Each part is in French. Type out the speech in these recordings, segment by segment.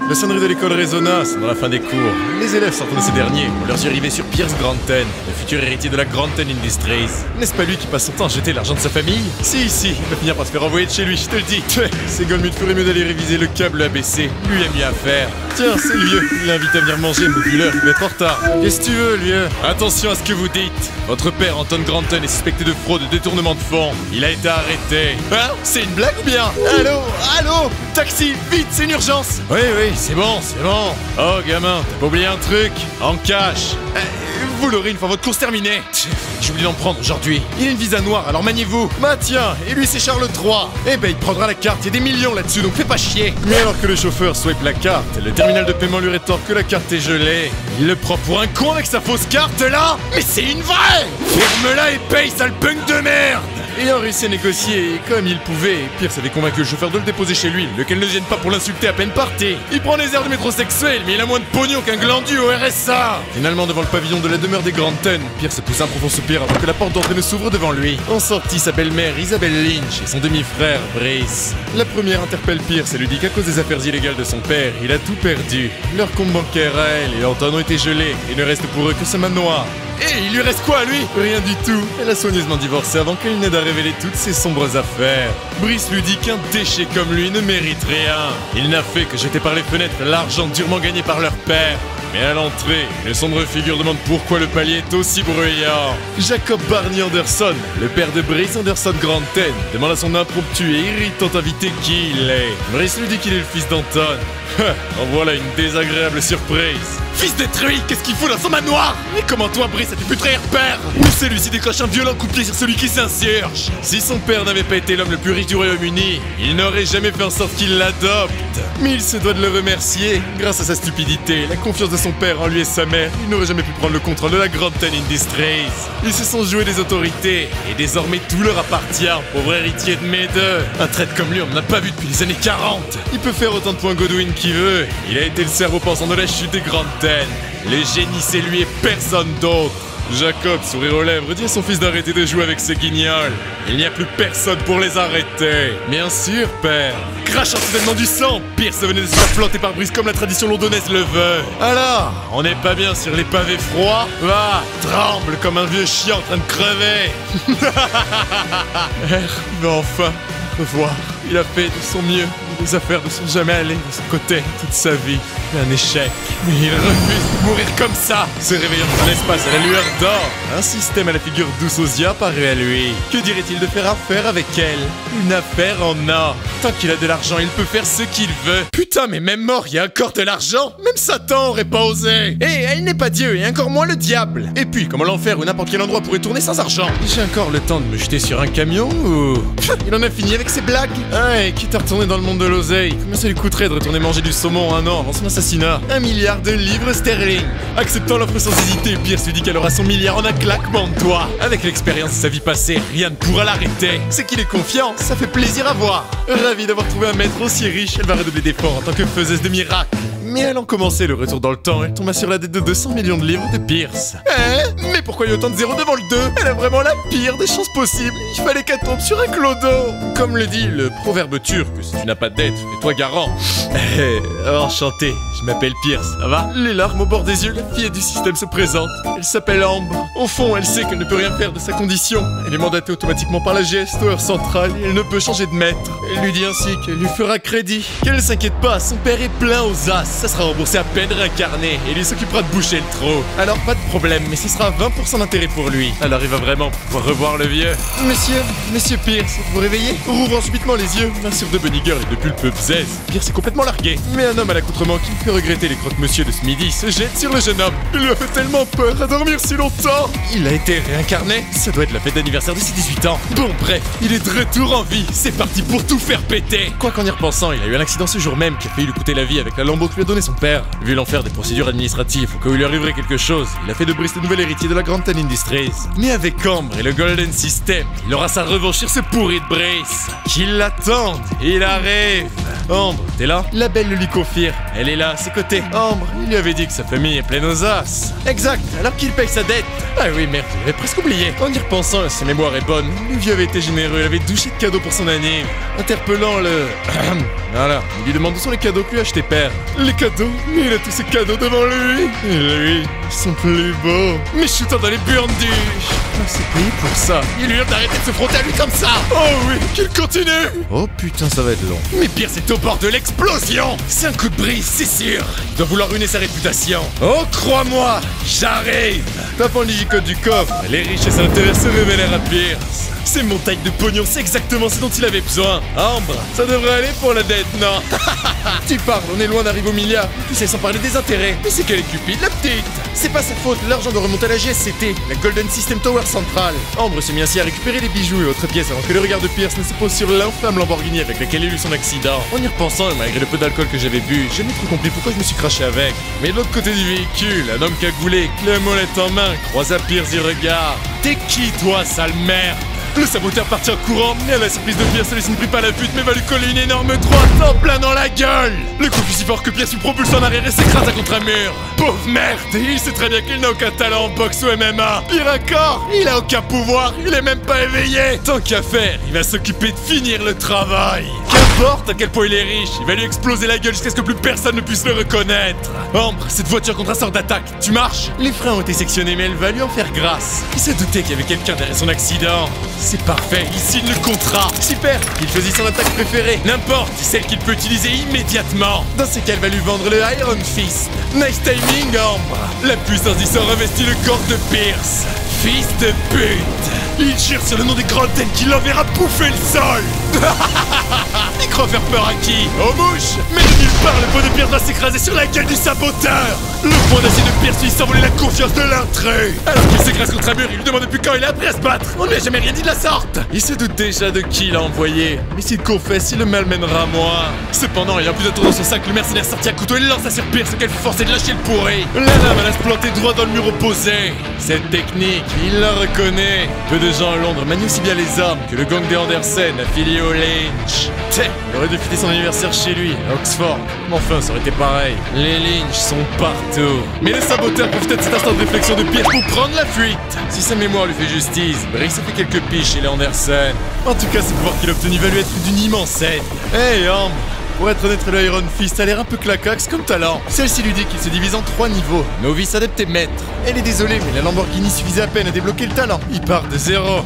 La sonnerie de l'école résonna, c'est dans la fin des cours. Les élèves sortant de ces derniers ont leurs yeux rivés sur Pierce Granton, le futur héritier de la Granton Industries. N'est-ce pas lui qui passe son temps à jeter l'argent de sa famille? Si, il va finir par se faire envoyer de chez lui, je te le dis. C'est Goldmut ferait mieux d'aller réviser le câble ABC. Lui a mieux à faire. Tiens, c'est le vieux. Il l'a invité à venir manger, mais vu l'heure, il va être en retard. Qu'est-ce que tu veux, vieux? Attention à ce que vous dites. Votre père, Anton Granton, est suspecté de fraude et de détournement de fonds. Il a été arrêté. Hein? C'est une blague ou bien? Allô? Taxi, vite, c'est une urgence. Oui, c'est bon. Oh, gamin, t'as pas oublié un truc? En cash. Vous l'aurez une fois votre course terminée. J'ai oublié d'en prendre aujourd'hui. Il a une visa noire, alors maniez-vous. Bah tiens, et lui c'est Charles III. Eh ben il prendra la carte, il y a des millions là-dessus, donc fais pas chier. Mais alors que le chauffeur swipe la carte, le terminal de paiement lui rétorque que la carte est gelée. Il le prend pour un con avec sa fausse carte là. Mais c'est une vraie. Ferme-la et paye, sale punk de merde. Ayant réussi à négocier comme il pouvait, Pierce avait convaincu le chauffeur de le déposer chez lui, lequel ne gêne pas pour l'insulter à peine parti. Il prend les airs de métrosexuel, mais il a moins de pognon qu'un glandu au RSA. Finalement, devant le pavillon de la demeure des Granton, Pierce pousse un profond soupir avant que la porte d'entrée ne s'ouvre devant lui. En sortit sa belle-mère Isabelle Lynch et son demi-frère Brice. La première interpelle Pierce et lui dit qu'à cause des affaires illégales de son père, il a tout perdu. Leur compte bancaire à elle et Anton ont été gelés, et ne reste pour eux que ce manoir. Et il lui reste quoi à lui? Rien du tout. Elle a soigneusement divorcé avant qu'il n'aide à révéler toutes ses sombres affaires. Brice lui dit qu'un déchet comme lui ne mérite rien. Il n'a fait que jeter par les fenêtres l'argent durement gagné par leur père. Mais à l'entrée, une sombre figure demande pourquoi le palier est aussi bruyant. Jacob Barney Anderson, le père de Brice Anderson Granton, demande à son impromptu et irritant invité qui il est. Brice lui dit qu'il est le fils d'Anton. En voilà une désagréable surprise. Fils détruit, qu'est-ce qu'il fout dans son manoir? Et comment toi, Brice, as-tu pu trahir père? Ou celui-ci décroche un violent coup de pied sur celui qui s'insurge? Si son père n'avait pas été l'homme le plus riche du Royaume-Uni, il n'aurait jamais fait en sorte qu'il l'adopte. Mais il se doit de le remercier. Grâce à sa stupidité, la confiance de son père en lui et sa mère, il n'aurait jamais pu prendre le contrôle de la Granton Industries. Ils se sont joués des autorités, et désormais tout leur appartient, pauvre héritier de mes deux. Un traître comme lui, on n'en a pas vu depuis les années 40. Il peut faire autant de points Godwin qu'il veut. Il a été le cerveau pensant de la chute des Granton. Le génie, c'est lui et personne d'autre. Jacob, sourire aux lèvres, dit à son fils d'arrêter de jouer avec ses guignols. Il n'y a plus personne pour les arrêter. Bien sûr, père. Crachant soudainement du sang, Pierce venait de se faire planter par Brice comme la tradition londonnaise le veut. Alors, on n'est pas bien sur les pavés froids? Va, tremble comme un vieux chien en train de crever. Il va enfin revoir. Il a fait de son mieux. Les affaires ne sont jamais allées de son côté toute sa vie. Un échec. Mais il refuse de mourir comme ça. Se réveillant dans l'espace à la lueur d'or. Un système à la figure douce aux yeux apparaît à lui. Que dirait-il de faire affaire avec elle? Une affaire en or. Tant qu'il a de l'argent, il peut faire ce qu'il veut. Putain, mais même mort, il y a encore de l'argent. Même Satan aurait pas osé. Et elle n'est pas Dieu, et encore moins le diable. Et puis, comment l'enfer ou n'importe quel endroit pourrait tourner sans argent? J'ai encore le temps de me jeter sur un camion ou... Il en a fini avec ses blagues. Ah, et quitte à retourner dans le monde de l'oseille, combien ça lui coûterait de retourner manger du saumon un an avant son assassinat? 1 milliard de livres sterling. Acceptant l'offre sans hésiter, Pierce lui dit qu'elle aura son milliard en un claquement de doigts. Avec l'expérience de sa vie passée, rien ne pourra l'arrêter. C'est qu'il est confiant, ça fait plaisir à voir. Ravi d'avoir trouvé un maître aussi riche, elle va redoubler d'efforts en tant que faiseuse de miracles. Mais allant commencer le retour dans le temps, elle tomba sur la dette de 200 millions de livres de Pierce. Mais pourquoi il y a autant de zéros devant le 2? Elle a vraiment la pire des chances possibles. Il fallait qu'elle tombe sur un clodo. Comme le dit le proverbe turc, si tu n'as pas de dette, fais-toi garant. Enchanté, je m'appelle Pierce, ça va? Les larmes au bord des yeux, la fille du système se présente. Elle s'appelle Ambre. Au fond, elle sait qu'elle ne peut rien faire de sa condition. Elle est mandatée automatiquement par la GS Tower centrale et elle ne peut changer de maître. Elle lui dit ainsi qu'elle lui fera crédit. Qu'elle ne s'inquiète pas, son père est plein aux as. Ça sera remboursé à peine réincarné et lui s'occupera de boucher le trou. Alors pas de problème, mais ce sera 20% d'intérêt pour lui. Alors il va vraiment pouvoir revoir le vieux. Monsieur Pierce, vous vous réveillez? Rouvrant subitement les yeux, main sur deux bunny girls et de pulpeux bzaises. Pierce est complètement largué. Mais un homme à l'accoutrement qui me fait regretter les croque-monsieur de ce midi se jette sur le jeune homme. Il lui a fait tellement peur à dormir si longtemps. Il a été réincarné? Ça doit être la fête d'anniversaire de ses 18 ans. Bon bref, il est de retour en vie. C'est parti pour tout faire péter. Quoi qu'en y repensant, il a eu un accident ce jour même qui a failli lui coûter la vie avec la lambeau que lui a donné son père. Vu l'enfer des procédures administratives au cas où il lui arriverait quelque chose, il a fait de Brice le nouvel héritier de la Granton Industries. Mais avec Ambre et le Golden System, il aura sa revanche sur ce pourri de Brice. Qu'il l'attende, il arrive. Ambre, t'es là? La belle le lui confirme. elle est là, à ses côtés. Ambre, il lui avait dit que sa famille est pleine aux as. Exact, alors qu'il paye sa dette. Ah oui, merde, j'avais presque oublié. En y repensant, sa mémoire est bonne. Le vieux avait été généreux, il avait douché de cadeaux pour son année. Interpellant le... Voilà, il lui demande où sont les cadeaux que lui a acheté père. Les cadeaux? Mais il a tous ses cadeaux devant lui. Et lui, ils sont plus beaux. Mais shootant dans les burnes-duches. C'est payé pour ça. Il lui hurle d'arrêter de se frotter à lui comme ça. Oh oui, qu'il continue. Oh putain, ça va être long. Mais pire, c'est au bord de l'explosion. C'est un coup de brise, c'est sûr. Il doit vouloir ruiner sa réputation. Oh, crois-moi, j'arrive. Tapant le gigote du coffre, les richesses à l'intérieur se révélèrent à Pierce. Ces montagnes de pognon, c'est exactement ce dont il avait besoin. Ambre, ça devrait aller pour la dette, non? Tu parles, on est loin d'arriver au milliard. Tu sais, sans parler des intérêts. Mais c'est qu'elle est cupide, la petite. C'est pas sa faute, l'argent doit remonter à la GSCT, la Golden System Tower Central. Ambre se mit ainsi à récupérer les bijoux et autres pièces avant que le regard de Pierce ne se pose sur l'infâme Lamborghini avec laquelle il eut son accident. En y repensant, et malgré le peu d'alcool que j'avais bu, j'ai jamais trop compris pourquoi je me suis craché avec. Mais de l'autre côté du véhicule, un homme cagoulé, clé à molette en main, croisa Pierce du regard. T'es qui, toi, sale merde? Le saboteur partit en courant, mais à la surprise de Pierce, celui-ci ne prit pas la fuite, mais va lui coller une énorme droite en plein dans la gueule. Le coup fut si fort que Pierce fut propulsé en arrière et s'écrasa contre un mur. Pauvre merde, il sait très bien qu'il n'a aucun talent en boxe ou MMA. Pire encore, il a aucun pouvoir, il est même pas éveillé. Tant qu'à faire, il va s'occuper de finir le travail. Qu'importe à quel point il est riche, il va lui exploser la gueule jusqu'à ce que plus personne ne puisse le reconnaître. Ambre, cette voiture contre un sort d'attaque, tu marches? Les freins ont été sectionnés, mais elle va lui en faire grâce. Il se doutait qu'il y avait quelqu'un derrière son accident. C'est parfait, il signe le contrat. Super, il choisit son attaque préférée. N'importe, celle qu'il peut utiliser immédiatement. Dans ce cas, elle va lui vendre le Iron Fist. Nice timing, Ambre. La puissance du sort investit le corps de Pierce. Fils de pute. Il jure sur le nom des Granten qu'il l'enverra bouffer le sol. Il croit faire peur à qui? Aux mouches. Mais de nulle part, le pot de Pierce va s'écraser sur la gueule du saboteur. Le point d'acier de Pierce lui s'envoler la confiance de l'intrus. Alors qu'il s'écrase contre un mur, il lui demande depuis quand il est prêt à se battre. On ne lui a jamais rien dit de la sorte. Il se doute déjà de qui il a envoyé. Mais s'il confesse, il le malmènera moins. Cependant, ayant plus de tour dans son sac, le mercenaire sortit à couteau et lança sur Pierce, qu'elle fut forcée de lâcher le pourri. La lame alla se planter droit dans le mur opposé. Cette technique, il la reconnaît. Peu de gens à Londres manient aussi bien les armes que le gang des Andersen affilié au Lynch. Tiens, il aurait dû fêter son anniversaire chez lui, à Oxford. Mais enfin, ça aurait été pareil. Les Lynch sont partout. Mais le saboteur profitait de cet instant de réflexion de Pierce pour prendre la fuite. Si sa mémoire lui fait justice, Brice a fait quelques piges chez les Andersen. En tout cas, ce pouvoir qu'il a obtenu va lui être d'une immense aide. Hey, Ambre! Pour être honnête, le Iron Fist a l'air un peu claquax comme talent. Celle-ci lui dit qu'il se divise en 3 niveaux. Novice, adepte et maître. Elle est désolée, mais la Lamborghini suffisait à peine à débloquer le talent. Il part de zéro.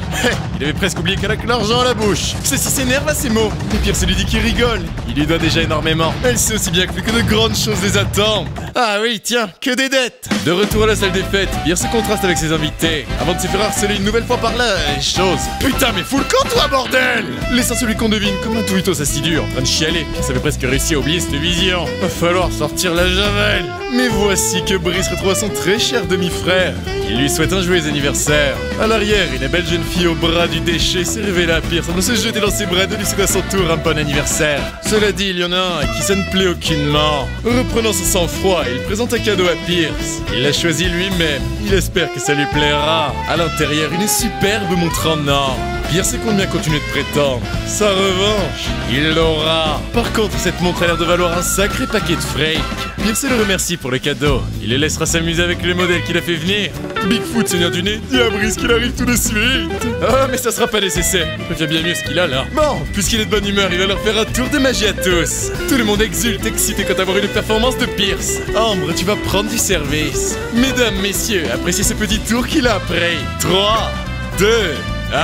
Il avait presque oublié qu'elle a que l'argent à la bouche. Ceci s'énerve à ces mots. Et Pierce lui dit qu'il rigole. Il lui doit déjà énormément. Elle sait aussi bien que de grandes choses les attendent. Ah oui, tiens, que des dettes. De retour à la salle des fêtes, Pierce se contraste avec ses invités. Avant de se faire harceler une nouvelle fois par là, les choses. Putain, mais fous le camp, toi, bordel! Laissant celui qu'on devine comme un touitos assidu en train de chialer. Pierce avait presque réussi à oublier cette vision. Va falloir sortir la javel. Mais voici que Brice retrouve son très cher demi-frère. Il lui souhaite un joyeux anniversaire. À l'arrière, une belle jeune fille au bras du déchet s'est révélée à Pierce en se jeter dans ses bras de lui souhaiter à son tour un bon anniversaire. Cela dit, il y en a un à qui ça ne plaît aucunement. Reprenant son sang-froid, il présente un cadeau à Pierce. Il l'a choisi lui-même. Il espère que ça lui plaira. À l'intérieur, une superbe montre en or. Pierce compte bien continuer de prétendre. Sa revanche, il l'aura. Par contre, cette montre a l'air de valoir un sacré paquet de fric. Pierce le remercie pour le cadeau. Il le laissera s'amuser avec le modèle qu'il a fait venir. Bigfoot, seigneur du nez, dit à Brice qu'il arrive tout de suite. Ah, mais ça sera pas nécessaire. Il préfère bien mieux ce qu'il a là. Bon, puisqu'il est de bonne humeur, il va leur faire un tour de magie à tous. Tout le monde exulte, excité quant à voir une performance de Pierce. Ambre, tu vas prendre du service. Mesdames, messieurs, appréciez ce petit tour qu'il a pris. 3, 2, 1...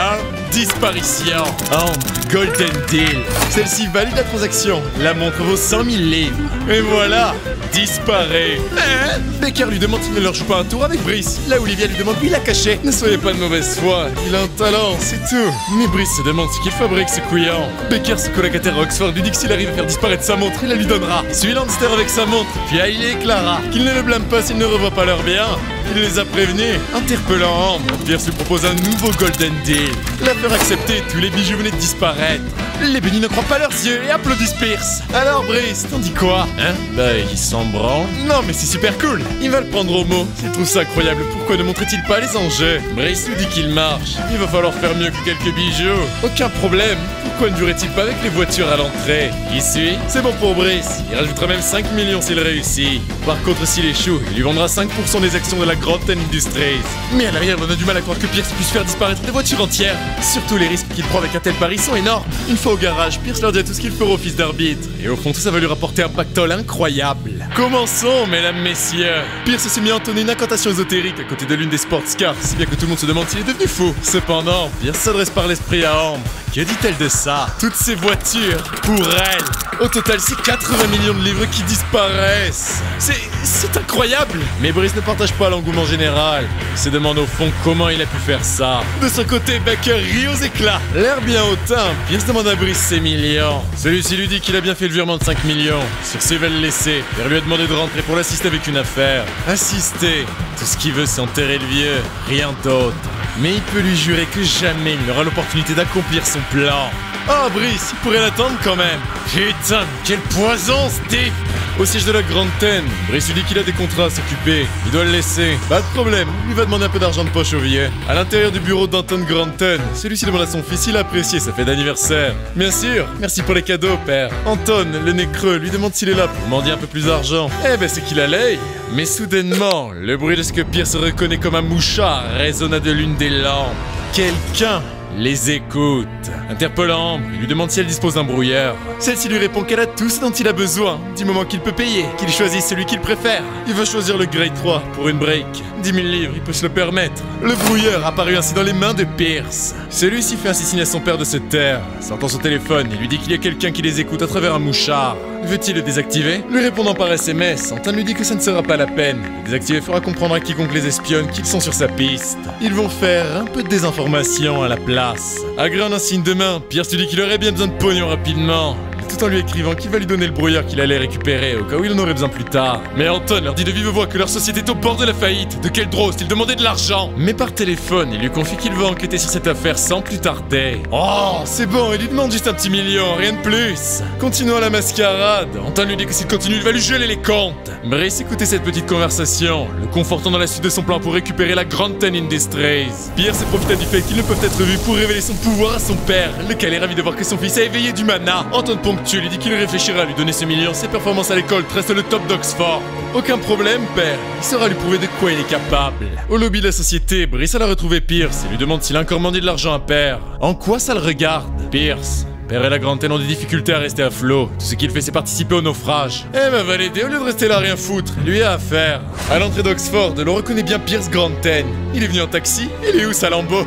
Disparition. Ambre, Golden Deal. Celle-ci valide la transaction. La montre vaut 100 000 livres. Et voilà, disparaît. Becker lui demande s'il ne leur joue pas un tour avec Brice. Là, Olivia lui demande où il l'a caché. Ne soyez pas de mauvaise foi, il a un talent, c'est tout. Mais Brice se demande ce qu'il fabrique, ce couillant. Becker, ce colocataire à Oxford, lui dit que s'il arrive à faire disparaître sa montre, il la lui donnera. Suit Lanster avec sa montre, puis Hailey et Clara. Qu'il ne le blâme pas s'il ne revoit pas leur bien. Il les a prévenus. Interpellant Ambre, Pierce lui propose un nouveau Golden Deal. L'affaire acceptée, tous les bijoux venaient de disparaître. Les bénis ne croient pas leurs yeux et applaudissent Pierce. Alors Brice, t'en dis quoi? Hein? Bah, il s'en branle. Non, mais c'est super cool. Il va le prendre au mot. S'il trouve ça incroyable, pourquoi ne montrait-il pas les enjeux? Brice nous dit qu'il marche. Il va falloir faire mieux que quelques bijoux. Aucun problème. Pourquoi ne jouerait-il pas avec les voitures à l'entrée? Qui suit? C'est bon pour Brice. Il rajoutera même 5 millions s'il réussit. Par contre, s'il échoue, il lui vendra 5% des actions de la Granten Industries. Mais à l'arrière, on a du mal à croire que Pierce puisse faire disparaître des voitures entières. Surtout les risques qu'il prend avec un tel pari sont énormes. Une fois au garage, Pierce leur dit tout ce qu'il fera au fils d'arbitre. Et au fond, tout ça va lui rapporter un pactole incroyable. Commençons, mesdames, messieurs. Pierce s'est mis à entonner une incantation ésotérique à côté de l'une des sports cars, si bien que tout le monde se demande s'il est devenu fou. Cependant, Pierce s'adresse par l'esprit à Ambre. Que dit-elle de ça? Toutes ces voitures, pour elle. Au total, c'est 80 millions de livres qui disparaissent. C'est incroyable. Mais Brice ne partage pas l'engouement général. Il se demande au fond comment il a pu faire ça. De son côté, Baker rit aux éclats. L'air bien hautain, Pierce demande à Brice ses millions. Celui-ci lui dit qu'il a bien fait le virement de 5 millions. Sur ce, il va le laisser. Pierre lui a demandé de rentrer pour l'assister avec une affaire. Assister. Tout ce qu'il veut, c'est enterrer le vieux. Rien d'autre. Mais il peut lui jurer que jamais il n'aura l'opportunité d'accomplir son plan. Oh, Brice, il pourrait l'attendre quand même. Putain, quel poison, ce type! Au siège de la Grande Ten, Brice lui dit qu'il a des contrats à s'occuper. Il doit le laisser. Pas de problème, il va demander un peu d'argent de poche au vieux. À l'intérieur du bureau d'Anton Granten, celui-ci demande à son fils s'il a apprécié sa fête d'anniversaire. Bien sûr, merci pour les cadeaux, père. Anton, le nez creux, lui demande s'il est là pour mendier un peu plus d'argent. Eh ben, c'est qu'il allait. Mais soudainement, le bruit de ce que Pierce reconnaît comme un mouchard résonna de l'une des lampes. Quelqu'un les écoute. Interpellant Ambre, il lui demande si elle dispose d'un brouilleur. Celle-ci lui répond qu'elle a tout ce dont il a besoin, du moment qu'il peut payer, qu'il choisisse celui qu'il préfère. Il va choisir le Grade 3 pour une break. 10 000 livres, il peut se le permettre. Le brouilleur apparut ainsi dans les mains de Pierce. Celui-ci fait ainsi signe à son père de se taire. Sortant son téléphone, il lui dit qu'il y a quelqu'un qui les écoute à travers un mouchard. Veut-il le désactiver? Lui répondant par SMS, Anton lui dit que ça ne sera pas la peine. Le désactiver fera comprendre à quiconque les espionne qu'ils sont sur sa piste. Ils vont faire un peu de désinformation à la place. Agréant un signe de main, Pierce lui dit qu'il aurait bien besoin de pognon rapidement. Tout en lui écrivant qu'il va lui donner le brouilleur qu'il allait récupérer au cas où il en aurait besoin plus tard. Mais Anton leur dit de vive voix que leur société est au bord de la faillite. De quel droit il demandait de l'argent? Mais par téléphone, il lui confie qu'il va enquêter sur cette affaire sans plus tarder. Oh, c'est bon, il lui demande juste un petit million, rien de plus. Continuons la mascarade. Anton lui dit que s'il continue, il va lui geler les comptes. Brice écoutait cette petite conversation, le confortant dans la suite de son plan pour récupérer la Granten Industries. Pierce profita du fait qu'ils ne peuvent être vus pour révéler son pouvoir à son père, lequel est ravi de voir que son fils a éveillé du mana. Anton tu lui dis qu'il réfléchira à lui donner ce million. Ses performances à l'école restent le top d'Oxford. Aucun problème, père. Il saura lui prouver de quoi il est capable. Au lobby de la société, Brice a retrouvé Pierce et lui demande s'il a encore demandé de l'argent à père. En quoi ça le regarde? Pierce. Père et la Granten ont des difficultés à rester à flot. Tout ce qu'il fait, c'est participer au naufrage. Eh ben, va l'aider au lieu de rester là à rien foutre. Lui a affaire. À l'entrée d'Oxford, l'on reconnaît bien Pierce Granten. Il est venu en taxi. Il est où, sa lambeau?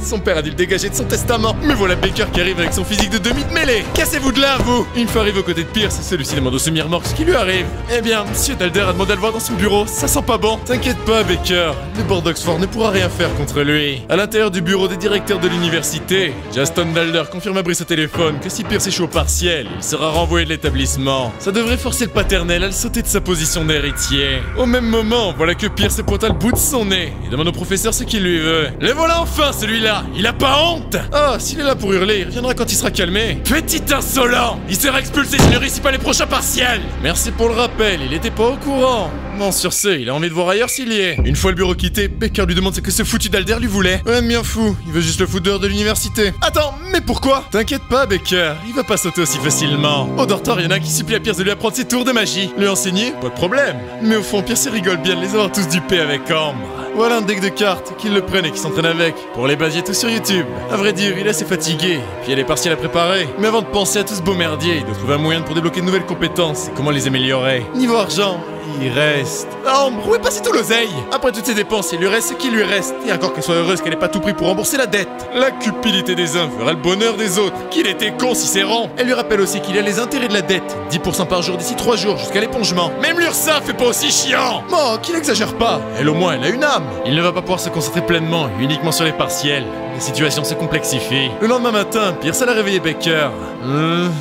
Son père a dû le dégager de son testament. Mais voilà Baker qui arrive avec son physique de demi de mêlée. Cassez-vous de là, vous! Une fois arrivé aux côtés de Pierce, celui-ci demande au semi-remorque ce qui lui arrive. Eh bien, Monsieur Dalder a demandé à le voir dans son bureau. Ça sent pas bon. T'inquiète pas, Baker. Le board d'Oxford ne pourra rien faire contre lui. À l'intérieur du bureau des directeurs de l'université, Justin Dalder confirme à Brice au téléphone que si Pierce échoue au partiel, il sera renvoyé de l'établissement. Ça devrait forcer le paternel à le sauter de sa position d'héritier. Au même moment, voilà que Pierce se pointe à le bout de son nez et demande au professeur ce qu'il lui veut. Le voilà enfin, celui-là! Il a pas honte! Ah, s'il est là pour hurler, il reviendra quand il sera calmé. Petit insolent! Il sera expulsé s'il ne réussit pas les prochains partiels! Merci pour le rappel, il était pas au courant. Non, sur ce, il a envie de voir ailleurs s'il y est. Une fois le bureau quitté, Baker lui demande ce que ce foutu Dalder lui voulait. Ouais, bien fou, il veut juste le foutre dehors de l'université. Attends, mais pourquoi? T'inquiète pas, Baker, il va pas sauter aussi facilement. Au dortoir, il y en a un qui supplie à Pierce de lui apprendre ses tours de magie. Lui enseigner? Pas de problème. Mais au fond, Pierce rigole bien de les avoir tous dupés avec Ambre. Voilà un deck de cartes, qu'il le prenne et qu'il s'entraîne avec. Pour les bases, il y a tout sur YouTube. À vrai dire, il est assez fatigué, puis il y a les partiels à préparer. Mais avant de penser à tout ce beau merdier, il doit trouver un moyen pour débloquer de nouvelles compétences et comment les améliorer. Niveau argent, il reste. Ambre, où est passé tout l'oseille? Après toutes ces dépenses, il lui reste ce qu'il lui reste. Et encore qu'elle soit heureuse qu'elle ait pas tout pris pour rembourser la dette. La cupidité des uns fera le bonheur des autres. Qu'il était con, Cicéron. Elle lui rappelle aussi qu'il y a les intérêts de la dette. 10% par jour d'ici 3 jours jusqu'à l'épongement. Même l'URSSAF fait pas aussi chiant. Oh, qu'il exagère pas. Elle au moins, elle a une âme. Il ne va pas pouvoir se concentrer pleinement et uniquement sur les partiels. Mais la situation se complexifie. Le lendemain matin, Pierce a réveillé Baker.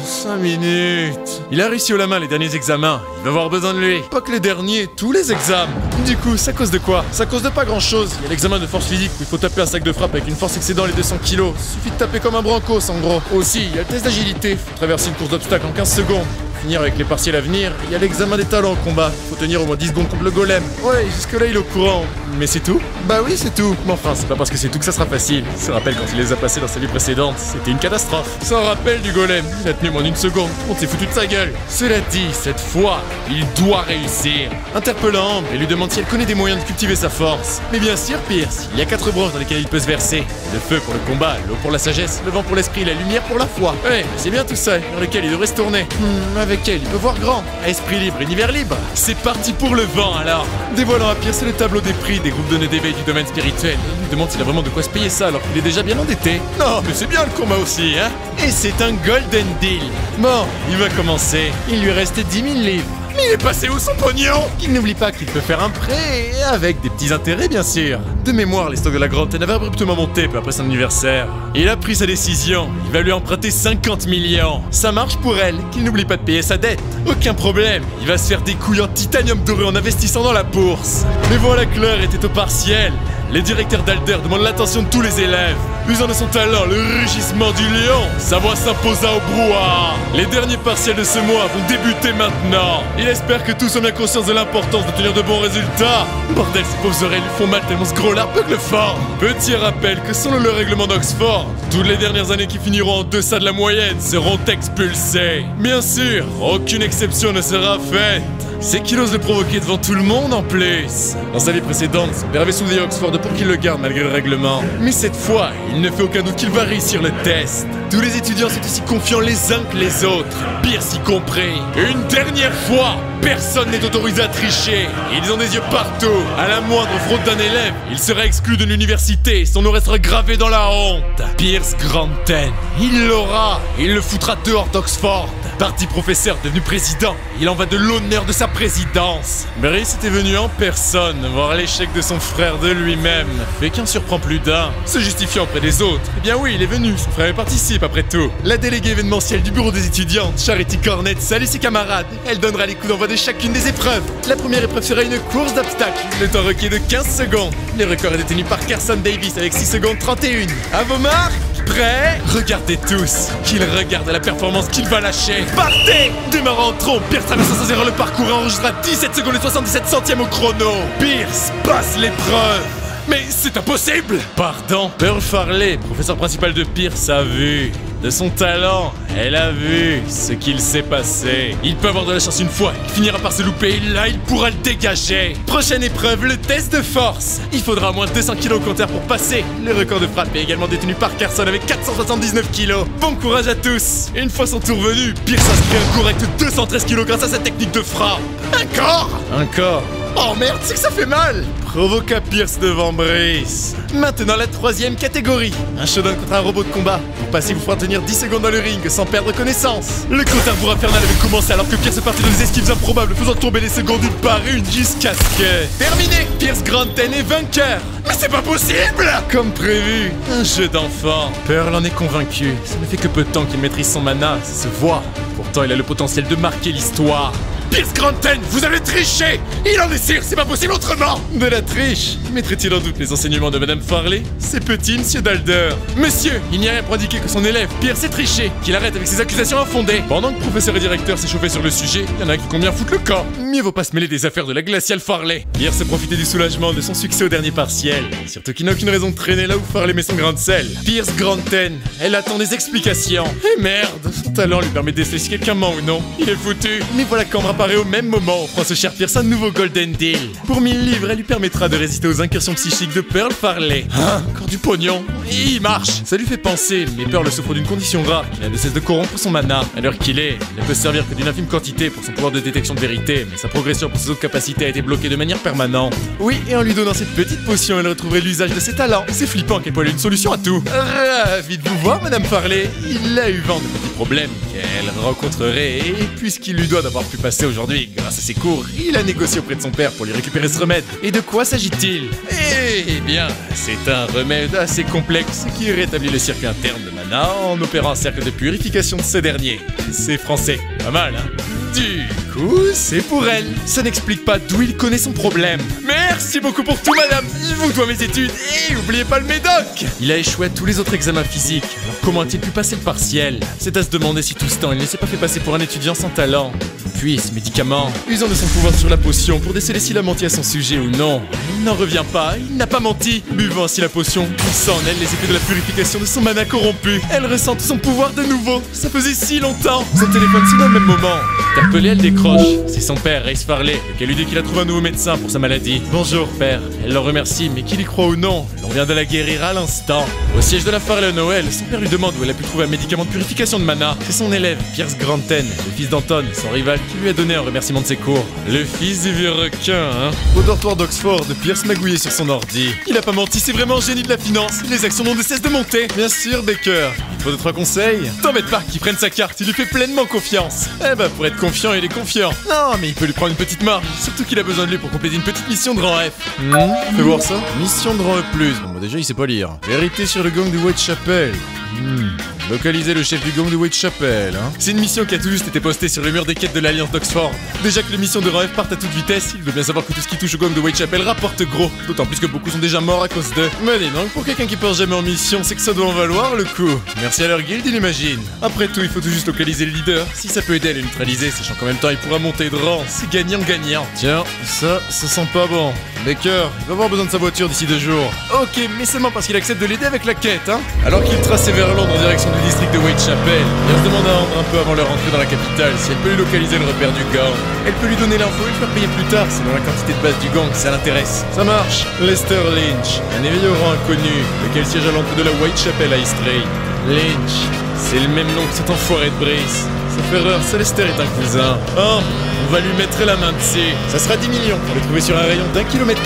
5 minutes. Il a réussi au la main les derniers examens. Il va avoir besoin de lui. Pas que les derniers, tous les examens. Du coup, ça cause de quoi? Ça cause de pas grand chose. Il y a l'examen de force physique où il faut taper un sac de frappe avec une force excédant les 200 kilos. Suffit de taper comme un brancos en gros. Aussi, il y a le test d'agilité. Faut traverser une course d'obstacles en 15 secondes. Finir avec les partiels à venir, il y a l'examen des talents au combat. Faut tenir au moins 10 secondes contre le golem. Ouais, jusque-là il est au courant. Mais c'est tout? Bah oui, c'est tout. Mais enfin, c'est pas parce que c'est tout que ça sera facile. Il se rappelle quand il les a passés dans sa vie précédente, c'était une catastrophe. Sans rappel du golem, il a tenu moins d'une seconde. On s'est foutu de sa gueule. Cela dit, cette fois, il doit réussir. Interpellant Ambre et lui demande si elle connaît des moyens de cultiver sa force. Mais bien sûr, Pierce, il y a 4 branches dans lesquelles il peut se verser. Le feu pour le combat, l'eau pour la sagesse, le vent pour l'esprit, la lumière pour la foi. Ouais, c'est bien tout ça, dans lequel il devrait se tourner. Avec elle, il peut voir grand. À esprit libre, univers libre. C'est parti pour le vent alors. Dévoilant à Pierce le tableau des prix des groupes donnés d'éveil du domaine spirituel. Il lui demande s'il a vraiment de quoi se payer ça alors qu'il est déjà bien endetté. Non, mais c'est bien le combat aussi, hein. Et c'est un golden deal. Bon, il va commencer. Il lui reste 10 000 livres. Mais il est passé où son pognon? Qu'il n'oublie pas qu'il peut faire un prêt, avec des petits intérêts bien sûr. De mémoire, les stocks de la Grande Taine avaient abruptement monté peu après son anniversaire. Il a pris sa décision, il va lui emprunter 50 millions. Ça marche pour elle, qu'il n'oublie pas de payer sa dette. Aucun problème, il va se faire des couilles en titanium doré en investissant dans la bourse. Mais voilà que l'heure était au partiel. Les directeurs d'Alder demandent l'attention de tous les élèves. Usant de son talent, le rugissement du lion, sa voix s'imposa au brouhaha. Les derniers partiels de ce mois vont débuter maintenant. Il espère que tous ont bien conscience de l'importance de tenir de bons résultats. Bordel, ces pauvres oreilles lui font mal tellement ce gros lard bugle fort. Petit rappel que selon le règlement d'Oxford, toutes les dernières années qui finiront en deçà de la moyenne seront expulsées. Bien sûr, aucune exception ne sera faite. C'est qu'il ose le provoquer devant tout le monde en plus. Dans sa vie précédente, son père avait soudé Oxford pour qu'il le garde malgré le règlement. Mais cette fois, il ne fait aucun doute qu'il va réussir le test. Tous les étudiants sont aussi confiants les uns que les autres, Pierce y compris. Une dernière fois, personne n'est autorisé à tricher. Ils ont des yeux partout. À la moindre fraude d'un élève, il sera exclu de l'université. Son nom restera gravé dans la honte. Pierce Granten, il l'aura. Il le foutra dehors d'Oxford. Parti professeur devenu président, il en va de l'honneur de sa présidence. Brice était venu en personne voir l'échec de son frère de lui-même, fait qu'un surprend plus d'un, se justifiant auprès des autres. Eh bien oui, il est venu, son frère y participe après tout. La déléguée événementielle du bureau des étudiantes, Charity Cornett, salue ses camarades. Elle donnera les coups d'envoi de chacune des épreuves. La première épreuve sera une course d'obstacles. Le temps requis est de 15 secondes. Le record est détenu par Carson Davis avec 6 secondes 31. À vos marques, prêts? Regardez tous, qu'il regarde la performance qu'il va lâcher. Partez! Démarrant en trompe, Pierce traverse sans erreur le parcours et enregistrera 17 secondes et 77 centièmes au chrono. Pierce passe l'épreuve. Mais c'est impossible! Pardon? Pearl Farley, professeur principal de Pierce, a vu. De son talent, elle a vu ce qu'il s'est passé. Il peut avoir de la chance une fois, il finira par se louper et là il pourra le dégager. Prochaine épreuve, le test de force. Il faudra au moins 200 kilos au compteur pour passer. Le record de frappe est également détenu par Carson avec 479 kilos. Bon courage à tous. Une fois son tour venu, Pierce inscrit un correct 213 kilos grâce à sa technique de frappe. Encore. Oh merde, c'est que ça fait mal. Provoqua Pierce devant Brice. Maintenant la troisième catégorie. Un showdown contre un robot de combat. Pour passer, vous fera tenir 10 secondes dans le ring sans perdre connaissance. Le compte à rebours infernal avait commencé alors que Pierce partit dans des esquives improbables, faisant tomber les secondes une par une jusqu'à ce que... Terminé. Pierce Granten est vainqueur. Mais c'est pas possible. Comme prévu, un jeu d'enfant. Pearl en est convaincu. Ça ne fait que peu de temps qu'il maîtrise son mana, ça se voit. Pourtant, il a le potentiel de marquer l'histoire. Pierce Granten, vous avez triché! Il en est sûr, c'est pas possible autrement! De la triche? Mettrait-il en doute les enseignements de Madame Farley? C'est petit, monsieur Dalder. Monsieur, il n'y a rien pour indiquer que son élève, Pierce, ait triché, qu'il arrête avec ses accusations infondées. Pendant que professeur et directeur s'échauffaient sur le sujet, il y en a qui comptent bien foutre le camp. Mieux vaut pas se mêler des affaires de la glaciale Farley. Pierce a profité du soulagement de son succès au dernier partiel. Surtout qu'il n'a aucune raison de traîner là où Farley met son grain de sel. Pierce Granten, elle attend des explications. Et merde, son talent lui permet de déceler si quelqu'un ment ou non. Il est foutu. Mais voilà qu'Ambre apparaît au même moment, offrant ce cher Pierce un nouveau Golden Deal. Pour 1000 livres, elle lui permettra de résister aux incursions psychiques de Pearl Farley. Ah, encore du pognon. Il marche. Ça lui fait penser, mais Pearl souffre d'une condition rare qui n'a de cesse de corrompre son mana. À l'heure qu'il est, il ne peut servir que d'une infime quantité pour son pouvoir de détection de vérité, mais sa progression pour ses autres capacités a été bloquée de manière permanente. Oui, et en lui donnant cette petite potion, elle retrouverait l'usage de ses talents. C'est flippant qu'elle ait une solution à tout. Ravi de vous voir, Madame Farley. Il a eu vent de petits problèmes qu'elle rencontrerait, et puisqu'il lui doit d'avoir pu passer au aujourd'hui, grâce à ses cours, il a négocié auprès de son père pour lui récupérer ce remède. Et de quoi s'agit-il? Eh bien, c'est un remède assez complexe qui rétablit le circuit interne de mana en opérant un cercle de purification de ce dernier. C'est français, pas mal, hein? Du coup, c'est pour elle. Ça n'explique pas d'où il connaît son problème. Merci beaucoup pour tout, madame. Je vous dois mes études. Et oubliez pas le médoc. Il a échoué à tous les autres examens physiques. Alors comment a-t-il pu passer le partiel? C'est à se demander si tout ce temps il ne s'est pas fait passer pour un étudiant sans talent. Puis ce médicament, usant de son pouvoir sur la potion pour déceler s'il a menti à son sujet ou non. Il n'en revient pas, il n'a pas menti. Buvant ainsi la potion, il sent en elle les effets de la purification de son mana corrompu. Elle ressent tout son pouvoir de nouveau. Ça faisait si longtemps. Son téléphone sonne au même moment. Interpellée, elle décroche. C'est son père, Ace Farley, lequel lui dit qu'il a trouvé un nouveau médecin pour sa maladie. Bonjour, père. Elle le remercie, mais qu'il y croit ou non, on vient de la guérir à l'instant. Au siège de la Farley à Noël, son père lui demande où elle a pu trouver un médicament de purification de mana. C'est son élève, Pierce Granten, le fils d'Anton, son rival, qui lui a donné un remerciement de ses cours. Le fils du vieux requin, hein. Au dortoir d'Oxford, Pierce magouillait sur son ordi. Il a pas menti, c'est vraiment un génie de la finance. Les actions n'ont de cesse de monter. Bien sûr, Baker. Il faut 2-3 conseils. T'embête pas qu'il prenne sa carte, il lui fait pleinement confiance. Eh ben, pour être confiant, il est confiant. Non, mais il peut lui prendre une petite marge. Surtout qu'il a besoin de lui pour compléter une petite mission de rang F. Fais voir ça. Mission de rang E+. Bon, bah déjà, il sait pas lire. Vérité sur le gang de Whitechapel. Localiser le chef du gang de Whitechapel, hein. C'est une mission qui a tout juste été postée sur le mur des quêtes de l'Alliance d'Oxford. Déjà que les missions de rang F partent à toute vitesse, il veut bien savoir que tout ce qui touche au gang de Whitechapel rapporte gros. D'autant plus que beaucoup sont déjà morts à cause d'eux. Mais dis donc, pour quelqu'un qui part jamais en mission, c'est que ça doit en valoir le coup. Merci à leur guilde, il imagine. Après tout, il faut tout juste localiser le leader. Si ça peut aider à le neutraliser, sachant qu'en même temps il pourra monter de rang, c'est gagnant-gagnant. Tiens, ça sent pas bon. Baker, il va avoir besoin de sa voiture d'ici 2 jours. Ok, mais seulement parce qu'il accepte de l'aider avec la quête, hein. Alors qu'il traçait vers Londres en direction du district de Whitechapel, il se demande à Ambre un peu avant leur entrée dans la capitale si elle peut lui localiser le repère du gang. Elle peut lui donner l'info et le faire payer plus tard, selon la quantité de base du gang, ça l'intéresse. Ça marche. Lester Lynch, un éveillé au rang inconnu, lequel siège à l'entrée de la Whitechapel High Street. Lynch, c'est le même nom que cet enfoiré de Brice. Sauf erreur, ce Lester est un cousin. Oh, on va lui mettre la main dessus. Ça sera 10 millions pour le trouver sur un rayon d'1 km².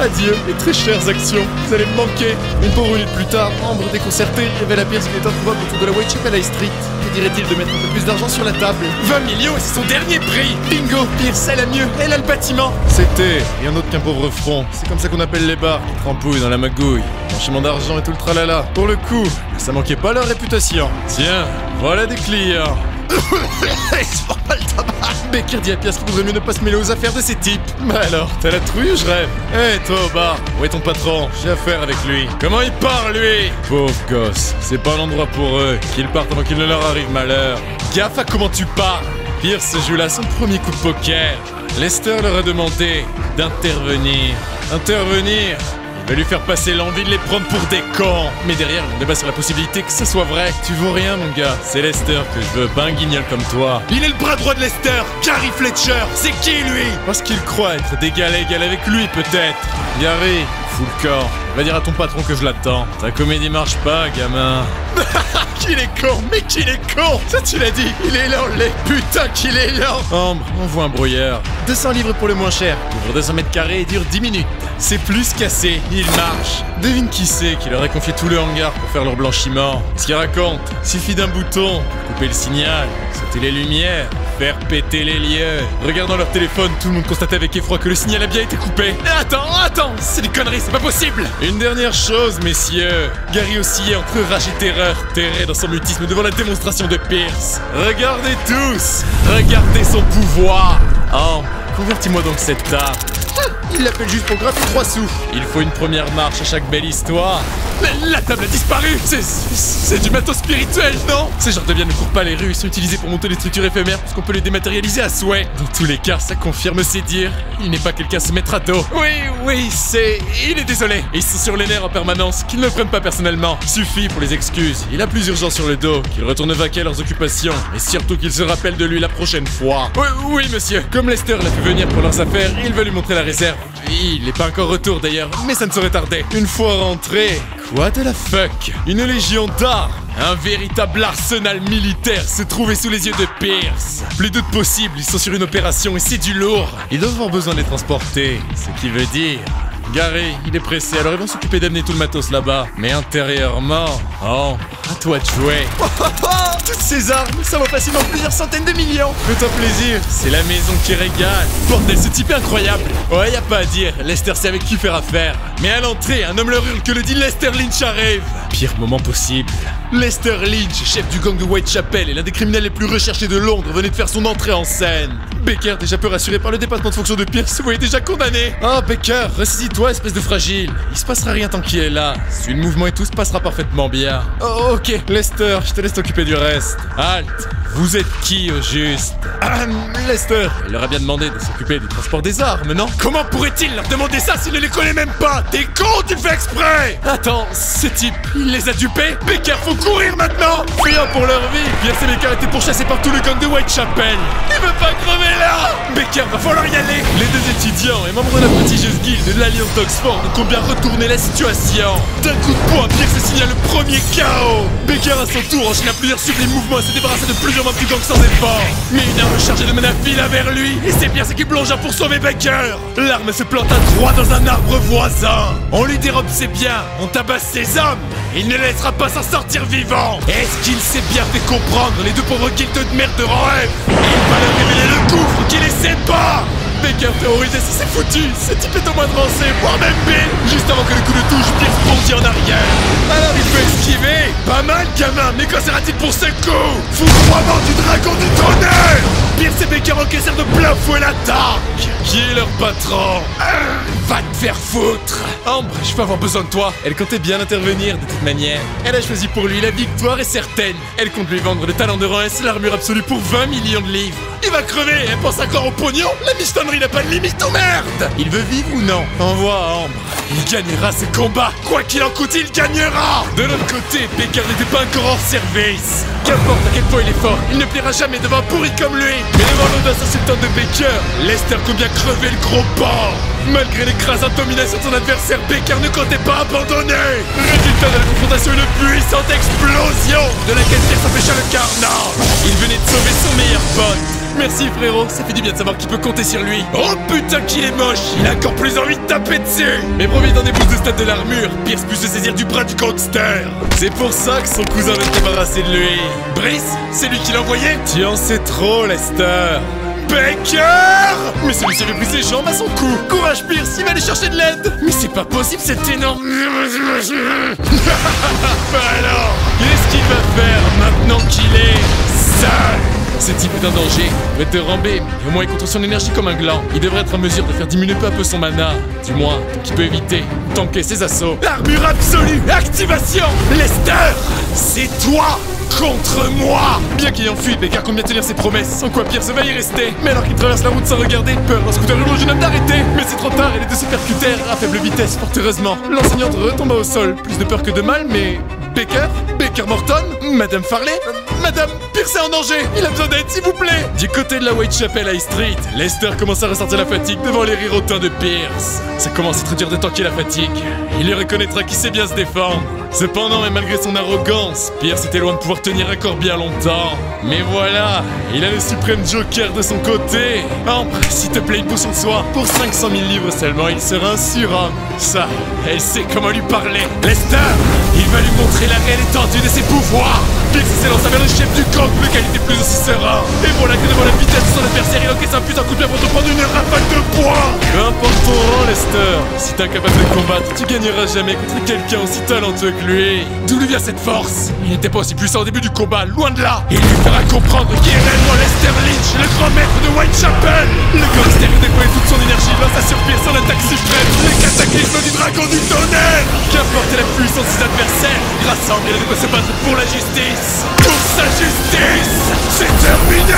Adieu, les très chères actions. Vous allez me manquer. Une pauvre minute plus tard, Ambre déconcertée révèle à Pierce qu'il est introuvable autour de la Whitechapel High Street. Que dirait-il de mettre un peu plus d'argent sur la table? 20 millions et c'est son dernier prix. Bingo, Pierce, elle a mieux. Elle a le bâtiment. C'était rien autre qu'un pauvre front. C'est comme ça qu'on appelle les bars qui trampouillent dans la magouille. Blanchiment d'argent et tout le tralala. Pour le coup, ça manquait pas leur réputation. Tiens, voilà des clients. Ils se font pas le tabac. Baker dit à Pierce qu'il vaudrait mieux ne pas se mêler aux affaires de ces types. Bah alors, t'as la trouille ou je rêve? Hé toi au bar, où est ton patron? J'ai affaire avec lui. Comment il parle lui? Pauvre gosse, c'est pas un endroit pour eux. Qu'ils partent avant qu'il ne leur arrive malheur. Gaffe à comment tu parles. Pierce joue là son premier coup de poker. Lester leur a demandé d'intervenir. Intervenir? Il va lui faire passer l'envie de les prendre pour des cons. Mais derrière, on débat sur la possibilité que ce soit vrai. Tu vaux rien, mon gars. C'est Lester que je veux, pas un guignol comme toi. Il est le bras droit de Lester, Gary Fletcher. C'est qui, lui? Parce qu'il croit être d'égal à égal avec lui, peut-être. Gary, fous le corps. Va dire à ton patron que je l'attends. Ta comédie marche pas, gamin. Qu'il est con, mais qu'il est con. Ça, tu l'as dit. Il est lent, les putain qu'il est lent. Ambre, envoie un brouilleur. 200 livres pour le moins cher. Couvre 200 mètres carrés et dure 10 minutes. C'est plus cassé, il marche. Devine qui c'est qui leur a confié tout le hangar pour faire leur blanchiment. Ce qu'il raconte, suffit d'un bouton pour couper le signal, sauter les lumières, faire péter les lieux. Regardant leur téléphone, tout le monde constatait avec effroi que le signal a bien été coupé. Attends, c'est des conneries, c'est pas possible. Une dernière chose, messieurs. Gary oscillait entre rage et terreur, terré dans son mutisme devant la démonstration de Pierce. Regardez tous, regardez son pouvoir. Oh, convertis-moi donc cette table. Il l'appelle juste pour gratter 3 sous. Il faut une première marche à chaque belle histoire. Mais la table a disparu. C'est du matos spirituel, non? Ces genres de biens ne courent pas les rues, ils sont utilisés pour monter les structures éphémères puisqu'on peut les dématérialiser à souhait. Dans tous les cas, ça confirme ses dires. Il n'est pas quelqu'un à se mettre à dos. Oui, il est désolé. Ils sont sur les nerfs en permanence, qu'ils ne le prennent pas personnellement. Suffit pour les excuses. Il a plus urgent sur le dos, qu'ils retournent vaquer à leurs occupations. Et surtout qu'ils se rappellent de lui la prochaine fois. Oui, monsieur. Comme Lester l'a fait venir pour leurs affaires, il va lui montrer la réserve. Il n'est pas encore retour d'ailleurs, mais ça ne saurait tarder. Une fois rentré, quoi de la fuck? Une légion d'armes, un véritable arsenal militaire se trouvait sous les yeux de Pierce. Plus doute possible, ils sont sur une opération et c'est du lourd. Ils doivent avoir besoin de les transporter, ce qui veut dire... Gary, il est pressé, alors ils vont s'occuper d'amener tout le matos là-bas. Mais intérieurement, oh, à toi de jouer. Toutes ces armes, ça vaut facilement plusieurs centaines de millions. Fais-toi plaisir, c'est la maison qui régale. Bordel, ce type est incroyable. Ouais, y a pas à dire, Lester sait avec qui faire affaire. Mais à l'entrée, un homme leur hurle que le dit Lester Lynch arrive. Pire moment possible. Lester Lynch, chef du gang de Whitechapel et l'un des criminels les plus recherchés de Londres, venait de faire son entrée en scène. Baker, déjà peu rassuré par le dépassement de fonction de Pierce, se voyait déjà condamné. Oh Baker, ressaisis-toi, espèce de fragile. Il se passera rien tant qu'il est là. Si le mouvement et tout se passera parfaitement bien. Oh, ok, Lester, je te laisse t'occuper du reste. Halt, vous êtes qui au juste? Lester, il leur a bien demandé de s'occuper du transport des armes, non? Comment pourrait-il leur demander ça s'il ne les connaît même pas? T'es con, tu fais exprès! Attends, ce type, il les a dupés? Baker, faut courir maintenant! Fuyant pour leur vie, Pierce et Baker étaient pourchassés par tout le gang de Whitechapel. Il veut pas crever là! Baker, va falloir y aller! Les deux étudiants et membres de la prestigieuse guilde de l'Alliance d'Oxford ont combien retourné la situation. D'un coup de poing, Pierce signale le premier KO. Baker à son tour enchaîna plusieurs sublimes mouvements et s'est débarrassé de plusieurs membres du gang sans effort. Mais une arme chargée de menaces fila vers lui et c'est Pierce qui plongea pour sauver Baker. L'arme se planta droit dans un arbre voisin. On lui dérobe ses biens, on tabasse ses hommes. Il ne laissera pas s'en sortir vivant. Est-ce qu'il s'est bien fait comprendre, les deux pauvres guildes de merde de rêve? Il va leur révéler le gouffre qui les sépare. Baker terrorisé, si c'est foutu, ce type est au moins avancé, voire même pire. Juste avant que le coup de touche, Pierce bondit en arrière. Alors il peut esquiver. Pas mal, gamin, mais qu'en sera-t-il pour ce coup? Foudroiement du dragon du tonnerre. Pierce et Baker encaissèrent de plein fouet l'attaque. Qui est leur patron? Va te faire foutre. Ambre, je peux avoir besoin de toi. Elle comptait bien intervenir de toute manière. Elle a choisi pour lui, la victoire est certaine. Elle compte lui vendre le talent de Reims, l'armure absolue pour 20 millions de livres. Il va crever, elle pense encore au pognon. La michetonnerie n'a pas de limite, oh merde. Il veut vivre ou non? Envoie à Ambre. Il gagnera ce combat. Quoi qu'il en coûte, il gagnera. De l'autre côté, Baker n'était pas encore hors service. Qu'importe à quel point il est fort, il ne plaira jamais devant un pourri comme lui. Mais devant l'audace insultante de Baker, Lester combien crever le gros porc. Malgré l'écrasante domination de son adversaire, Baker ne comptait pas abandonner. Résultat de la confrontation, une puissante explosion de laquelle Pierce empêcha le carnage. Il venait de sauver son meilleur pote. Merci frérot, ça fait du bien de savoir qu'il peut compter sur lui. Oh putain qu'il est moche, il a encore plus envie de taper dessus. Mais profitant des boosts de stade de l'armure, Pierce put se saisir du bras du gangster. C'est pour ça que son cousin veut se débarrasser de lui. Brice, c'est lui qui l'a envoyé? Tu en sais trop Lester. Baker! Mais celui-ci avait pris ses jambes à son cou. Courage Pierce, il va aller chercher de l'aide. Mais c'est pas possible, c'est énorme. Alors, qu'est-ce qu'il va faire maintenant qu'il est seul? Ce type est un danger, il va te ramber, mais au moins il contrôle son énergie comme un gland. Il devrait être en mesure de faire diminuer peu à peu son mana. Du moins, qu'il peut éviter, tanker ses assauts. Armure absolue, activation! Lester, c'est toi contre moi! Bien qu'ayant fui, Baker compte bien tenir ses promesses, sans quoi Pierce va y rester. Mais alors qu'il traverse la route sans regarder, peur d'un scooter hurle au jeune homme d'arrêter. Mais c'est trop tard et les deux se percutèrent à faible vitesse, fort heureusement. L'enseignante retomba au sol, plus de peur que de mal, mais... Baker Morton? Madame Farley? Madame, Pierce est en danger! Il a besoin d'aide, s'il vous plaît! Du côté de la Whitechapel High Street, Lester commence à ressentir la fatigue devant les rires hautains de Pierce. Ça commence à être dur de tanker la fatigue. Il lui reconnaîtra qu'il sait bien se défendre. Cependant, et malgré son arrogance, Pierce était loin de pouvoir tenir encore bien longtemps. Mais voilà, il a le suprême Joker de son côté. Ambre, s'il te plaît, une potion de soin. Pour 500 000 livres seulement, il sera un surhomme. Ça, elle sait comment lui parler. Lester, il va lui montrer la réelle étendue de ses pouvoirs. Pierce s'élance vers le chef du gang, lequel était plus aussi serein. Et voilà que devant la vitesse de son adversaire, il encaisse un putain coup de pied pour te prendre une rafale de poing. Peu importe ton rang, Lester, si t'es incapable de combattre, tu gagneras jamais contre quelqu'un aussi talentueux que lui. D'où lui vient cette force? Il n'était pas aussi puissant au début du combat, loin de là. Il lui fera comprendre qui est réellement Lester Lynch, le grand maître de Whitechapel. Le gangster déploie toute son énergie, lance sur Pierce en attaque suprême, le cataclysme du dragon du tonnerre. Qu'importe la puissance de ses adversaires, rassemble et il doit se battre pour la justice. Pour sa justice, c'est terminé.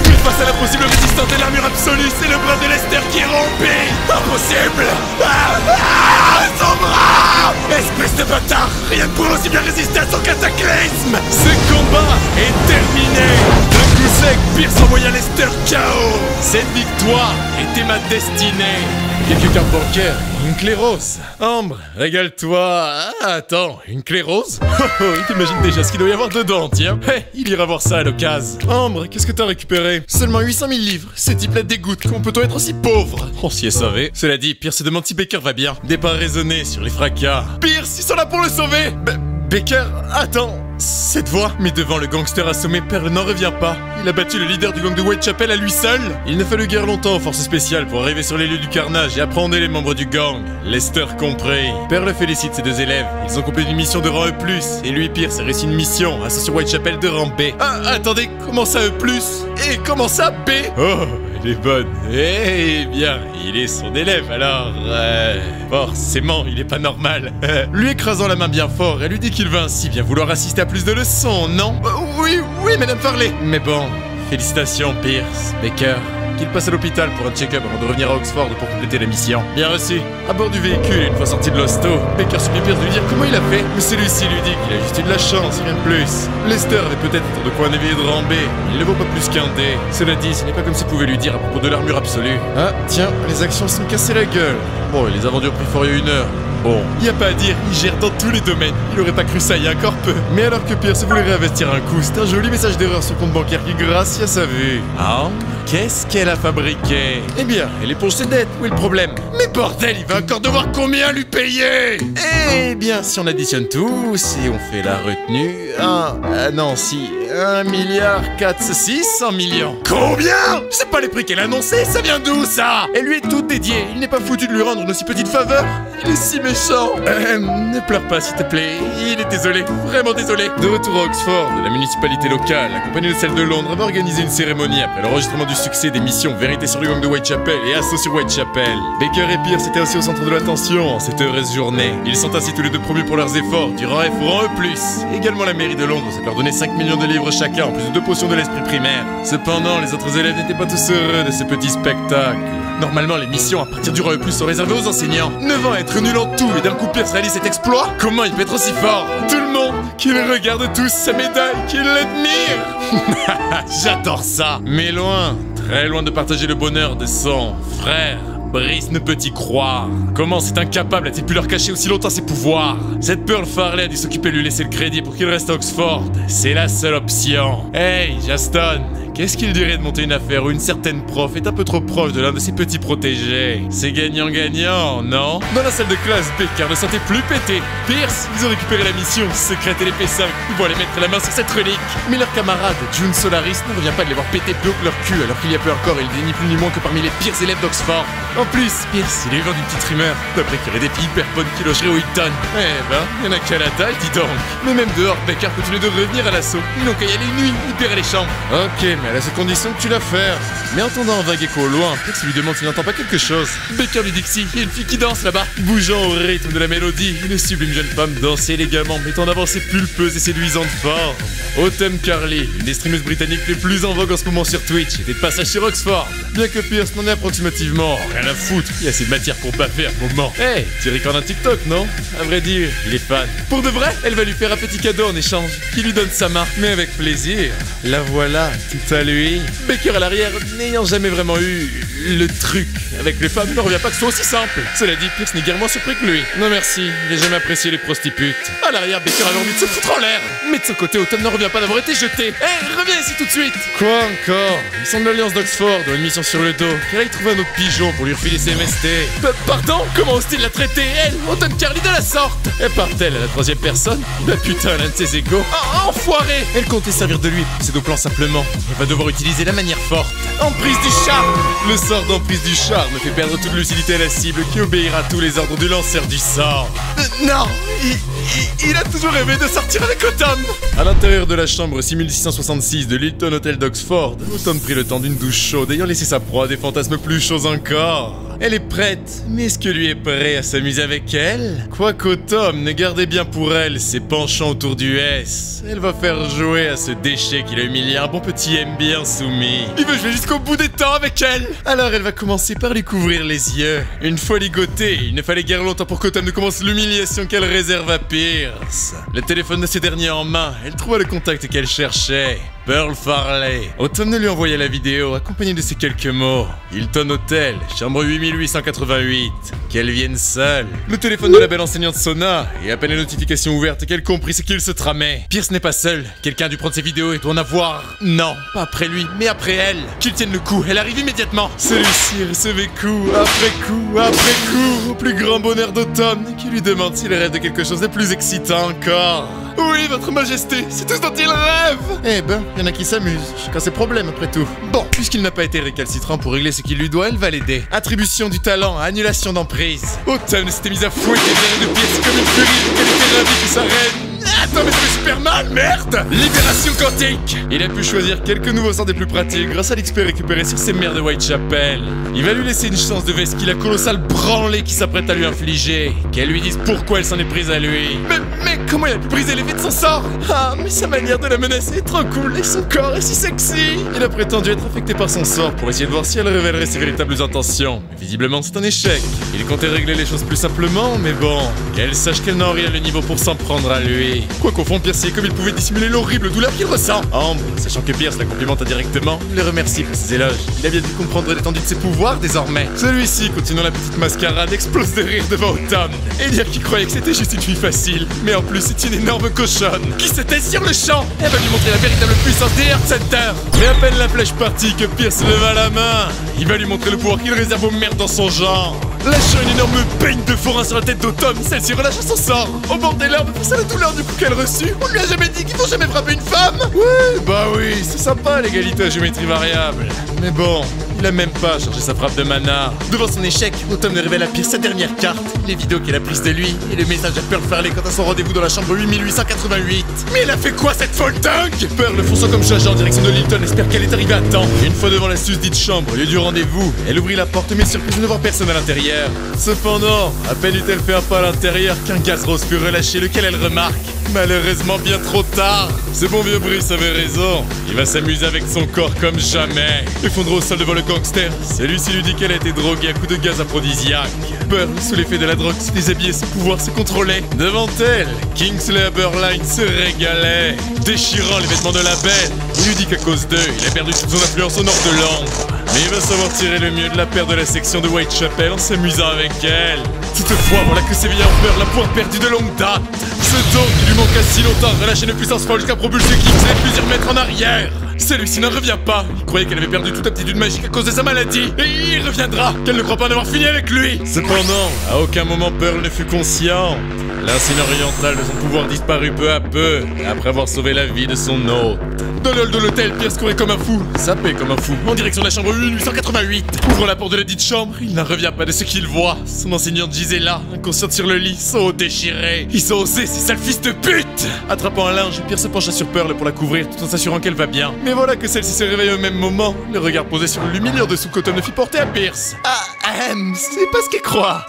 Mais face à l'impossible résistance de l'armure absolue, c'est le bras de Lester qui est rompu. Impossible. Son bras. Espèce de bâtard, rien ne pourrait aussi bien résister à son cataclysme. Ce combat est terminé. D'un coup sec, Pierce envoya Lester KO. Cette victoire était ma destinée. Quelques cartes bancaires, une clé rose. Ambre, régale-toi. Ah, attends, une clé rose? Oh, il t'imagine déjà ce qu'il doit y avoir dedans, tiens. Hey, il ira voir ça à l'occasion. Ambre, qu'est-ce que t'as récupéré? Seulement 800 000 livres. Ce type la dégoûte. Comment peut-on être aussi pauvre? On s'y est sauvé. Cela dit, Pierce se demande si Baker va bien. Départ raisonné sur les fracas. Pierce, ils sont là pour le sauver. Baker, attends. Cette voix. Mais devant le gangster assommé, Pearl n'en revient pas. Il a battu le leader du gang de Whitechapel à lui seul. Il ne fallut guère longtemps aux forces spéciales pour arriver sur les lieux du carnage et apprendre les membres du gang, Lester compris. Pearl félicite ses 2 élèves. Ils ont complété une mission de rang E+, et lui Pierce a réussi une mission, assaut sur Whitechapel de rang B. Ah, attendez, comment ça E+? Et comment ça B? Oh, elle est bonne. Eh bien, il est son élève alors. Forcément, il est pas normal. Lui écrasant la main bien fort, elle lui dit qu'il va ainsi bien vouloir assister à plus de leçons, non? Oui, Madame Farley. Mais bon, félicitations Pierce, Baker. Qu'il passe à l'hôpital pour un check-up avant de revenir à Oxford pour compléter la mission. Bien reçu. À bord du véhicule, une fois sorti de l'hosto, Baker supplie Pierce de lui dire comment il a fait, mais celui-ci lui dit qu'il a juste eu de la chance, rien de plus. Lester avait peut-être de quoi un éveillé de rang B, il ne vaut pas plus qu'un D. Cela dit, ce n'est pas comme s'il pouvait lui dire à propos de l'armure absolue. Ah, tiens, les actions se sont cassées la gueule. Bon, il les a vendues au prix fort il y a 1 heure. Bon, y a pas à dire, il gère dans tous les domaines. Il aurait pas cru ça il y a encore peu. Mais alors que Pierce voulait réinvestir un coup, c'est un joli message d'erreur sur compte bancaire qui gracias a vu. Ah, qu'est-ce qu'elle a fabriqué? Eh bien, elle éponge ses dettes, où est le problème? Mais bordel, il va encore devoir combien lui payer? Eh bien, si on additionne tout, si on fait la retenue... 1 milliard 600 millions. Combien? C'est pas les prix qu'elle a annoncé, ça vient d'où ça? Elle lui est toute dédiée, il n'est pas foutu de lui rendre une aussi petite faveur. Il est si méchant. Ne pleure pas s'il te plaît, il est désolé, vraiment désolé. De retour à Oxford, la municipalité locale, accompagnée de celle de Londres, va organiser une cérémonie après l'enregistrement du succès des missions Vérité sur le gang de Whitechapel et Assaut sur Whitechapel. Baker et Pierce étaient aussi au centre de l'attention en cette heureuse journée. Ils sont ainsi tous les 2 promus pour leurs efforts, du rang F au rang E+. Également la mairie de Londres s'est leur donné 5 millions de livres chacun, en plus de 2 potions de l'esprit primaire. Cependant, les autres élèves n'étaient pas tous heureux de ce petit spectacle. Normalement, les missions à partir du rang E+, sont réservées aux enseignants. 9 ans à être nul en tout et d'un coup Pierce réalise cet exploit? Comment il peut être aussi fort? Tout le monde, qu'il regarde tous sa médaille, qu'il l'admire. J'adore ça. Mais loin, très loin de partager le bonheur de son frère, Brice ne peut y croire. Comment cet incapable a-t-il pu leur cacher aussi longtemps ses pouvoirs? Cette Pearl Farley a dû s'occuper de lui laisser le crédit pour qu'il reste à Oxford. C'est la seule option. Hey, Justin, qu'est-ce qu'il dirait de monter une affaire où une certaine prof est un peu trop proche de l'un de ses petits protégés? C'est gagnant-gagnant, non? Dans la salle de classe, Baker ne sentait plus péter. Pierce, ils ont récupéré la mission secrète et les P5. Ils vont aller mettre la main sur cette relique. Mais leur camarade, June Solaris, ne revient pas de les voir péter plus haut que leur cul, alors qu'il y a peu encore, il n'est ni plus ni moins que parmi les pires élèves d'Oxford. En plus, Pierce, il a eu vent d'une petite rumeur, d'après qu'il y aurait des filles hyper bonnes qui logeraient au Eton. Eh ben, il y en a qu'à la taille, dis donc. Mais même dehors, Baker peut tous les 2 revenir à l'assaut. Ils n'ont qu'à y aller une nuit, libérer les chambres. Ok, mais à la seule condition que tu la fasses. Mais entendant un vague écho au loin, Pierce lui demande s'il n'entend pas quelque chose. Baker lui dit que si, il y a une fille qui danse là-bas. Bougeant au rythme de la mélodie, une sublime jeune femme danse élégamment, mettant en avant ses pulpeuses et séduisantes formes. Autumn Carly, une des streameuses britanniques les plus en vogue en ce moment sur Twitch, était de passage sur Oxford. Bien que Pierce n'en ait approximativement rien à foutre, il y a assez de matière pour baffer à un moment. Hey, tu recordes un TikTok, non? À vrai dire, il est fan. Pour de vrai, elle va lui faire un petit cadeau en échange, qui lui donne sa main, mais avec plaisir. La voilà, tout à lui. Baker à l'arrière, n'ayant jamais vraiment eu le truc avec les femmes, ne revient pas que ce soit aussi simple. Cela dit, Pierce n'est guère moins surpris que lui. Non merci, il n'a jamais apprécié les prostitutes. À l'arrière, Baker avait envie de se foutre en l'air. Mais de son côté, Autumn ne revient pas d'avoir été jeté. Hey, reviens ici tout de suite. Quoi encore? Ils sont de l'Alliance d'Oxford, ont une mission sur le dos. Qu'elle aille trouver un autre pigeon pour lui refiler ses MST. Pardon? Comment ose-t-il la traiter, elle, Autumn Carly, de la sorte? Et part-elle à la 3e personne? Bah putain, l'un de ses égaux. Enfoiré! Elle comptait servir de lui pour ses 2 plans simplement. Elle va devoir utiliser la manière forte. Emprise du charme! Le sort d'emprise du charme fait perdre toute lucidité à la cible qui obéira à tous les ordres du lanceur du sort. Non! Il a toujours rêvé de sortir avec Autumn! À l'intérieur de la chambre 6666 de l'Hilton Hotel d'Oxford, Autumn prit le temps d'une douche chaude ayant laissé sa proie à des fantasmes plus chauds encore. Elle est prête, mais est-ce que lui est prêt à s'amuser avec elle? Quoiqu'Autumn ne gardait bien pour elle ses penchants autour du S, elle va faire jouer à ce déchet qu'il a humilié un bon petit M bien soumis. Il veut jouer jusqu'au bout des temps avec elle! Alors elle va commencer par lui couvrir les yeux. Une fois ligotée, il ne fallait guère longtemps pour qu'Autumn ne commence l'humiliation qu'elle réserve à Pierce. Le téléphone de ces derniers en main, elle trouva le contact qu'elle cherchait. Pearl Farley. Autumn lui envoya la vidéo accompagnée de ces quelques mots. Hilton Hotel, chambre 8888. Qu'elle vienne seule. Le téléphone de la belle enseignante sonna, et à peine la notification ouverte qu'elle comprit ce qu'il se tramait. Pierce n'est pas seul. Quelqu'un a dû prendre ses vidéos et doit en avoir. Non, pas après lui, mais après elle. Qu'il tienne le coup, elle arrive immédiatement. Celui-ci recevait coup, après coup, au plus grand bonheur d'Automne, qui lui demande s'il rêve de quelque chose de plus excitant encore. Oui, votre majesté, c'est tout ce dont il rêve. Eh ben, il y en a qui s'amusent, chacun ses problèmes après tout. Bon, puisqu'il n'a pas été récalcitrant pour régler ce qu'il lui doit, elle va l'aider. Attribution du talent, annulation d'emprise. Autumn s'était mise à fouetter derrière de pièces comme une furie, qu'elle était ravie que sa reine... Attends, mais ça fait super mal, merde! Libération quantique! Il a pu choisir quelques nouveaux sorts des plus pratiques grâce à l'XP récupéré sur ses mères de Whitechapel. Il va lui laisser une chance de vesquiller la colossale branlée qui s'apprête à lui infliger. Qu'elle lui dise pourquoi elle s'en est prise à lui. Mais comment il a pu briser l'effet de son sort? Ah, mais sa manière de la menacer est trop cool et son corps est si sexy! Il a prétendu être affecté par son sort pour essayer de voir si elle révélerait ses véritables intentions. Mais visiblement, c'est un échec. Il comptait régler les choses plus simplement, mais bon, qu'elle sache qu'elle n'a en rien le niveau pour s'en prendre à lui. Quoi qu'au fond, Pierce sait comme il pouvait dissimuler l'horrible douleur qu'il ressent. Ambre, sachant que Pierce la complimente indirectement, le remercie pour ses éloges. Il a bien dû comprendre l'étendue de ses pouvoirs désormais. Celui-ci, continuant la petite mascarade, explose de rire devant Autumn. Et dire qu'il croyait que c'était juste une fille facile. Mais en plus, c'est une énorme cochonne qui s'était sur le champ. Elle va lui montrer la véritable puissance des Earth Center. Mais à peine la flèche partie que Pierce leva la main. Il va lui montrer le pouvoir qu'il réserve aux merdes dans son genre. Lâchant une énorme peigne de forain sur la tête d'Autumn, celle-ci relâche son sort. Au bord des larmes, face à la douleur du coup qu'elle reçut, on lui a jamais dit qu'il faut jamais frapper une femme. Ouais, bah oui, c'est sympa l'égalité à géométrie variable. Mais bon, il a même pas chargé sa frappe de mana. Devant son échec, Autumn ne révèle à Pierce sa dernière carte, les vidéos qu'elle a prises de lui et le message à Pearl Farley quant à son rendez-vous dans la chambre 8888. Mais elle a fait quoi cette folle dingue? Pearl, fonçant comme chargé en direction de Lilton, espère qu'elle est arrivée à temps. Une fois devant la susdite chambre, lieu du rendez-vous, elle ouvrit la porte mais surprise de ne voir personne à l'intérieur. Cependant, à peine eut-elle fait un pas à l'intérieur qu'un gaz rose fut relâché, lequel elle remarque. Malheureusement bien trop tard. Ce bon vieux Brice avait raison. Il va s'amuser avec son corps comme jamais. Effondré au sol devant le gangster, celui-ci lui dit qu'elle a été droguée à coups de gaz aphrodisiaque. Pearl, sous l'effet de la drogue, se déshabillait sans pouvoir se contrôler. Devant elle, Kingsley Aberline se régalait, déchirant les vêtements de la belle. Il lui dit qu'à cause d'eux, il a perdu toute son influence au nord de Londres. Mais il va savoir tirer le mieux de la paire de la section de Whitechapel en s'amusant avec elle. Toutefois, voilà que s'éveilla en Pearl la poire perdue de longue date. Ce don qui lui manqua si longtemps relâche une puissance folle jusqu'à propulser Kingsley plusieurs mètres en arrière. Celui-ci n'en revient pas. Il croyait qu'elle avait perdu toute aptitude magique à cause de sa maladie. Et il reviendra, qu'elle ne croit pas en avoir fini avec lui. Cependant, à aucun moment Pearl ne fut conscient. L'insigne orientale de son pouvoir disparut peu à peu, après avoir sauvé la vie de son hôte. Dans le hall de l'hôtel, Pierce courait comme un fou, sapé comme un fou, en direction de la chambre 8888. Ouvrant la porte de la dite chambre, il n'en revient pas de ce qu'il voit. Son enseignante gisait là, inconsciente sur le lit, son haut déchiré. Ils sont osés, ces sales fils de pute! Attrapant un linge, Pierce se pencha sur Pearl pour la couvrir, tout en s'assurant qu'elle va bien. Mais voilà que celle-ci se réveille au même moment, le regard posé sur l'humiliant dessous qu'Autumn ne fit porter à Pierce. C'est pas ce qu'elle croit.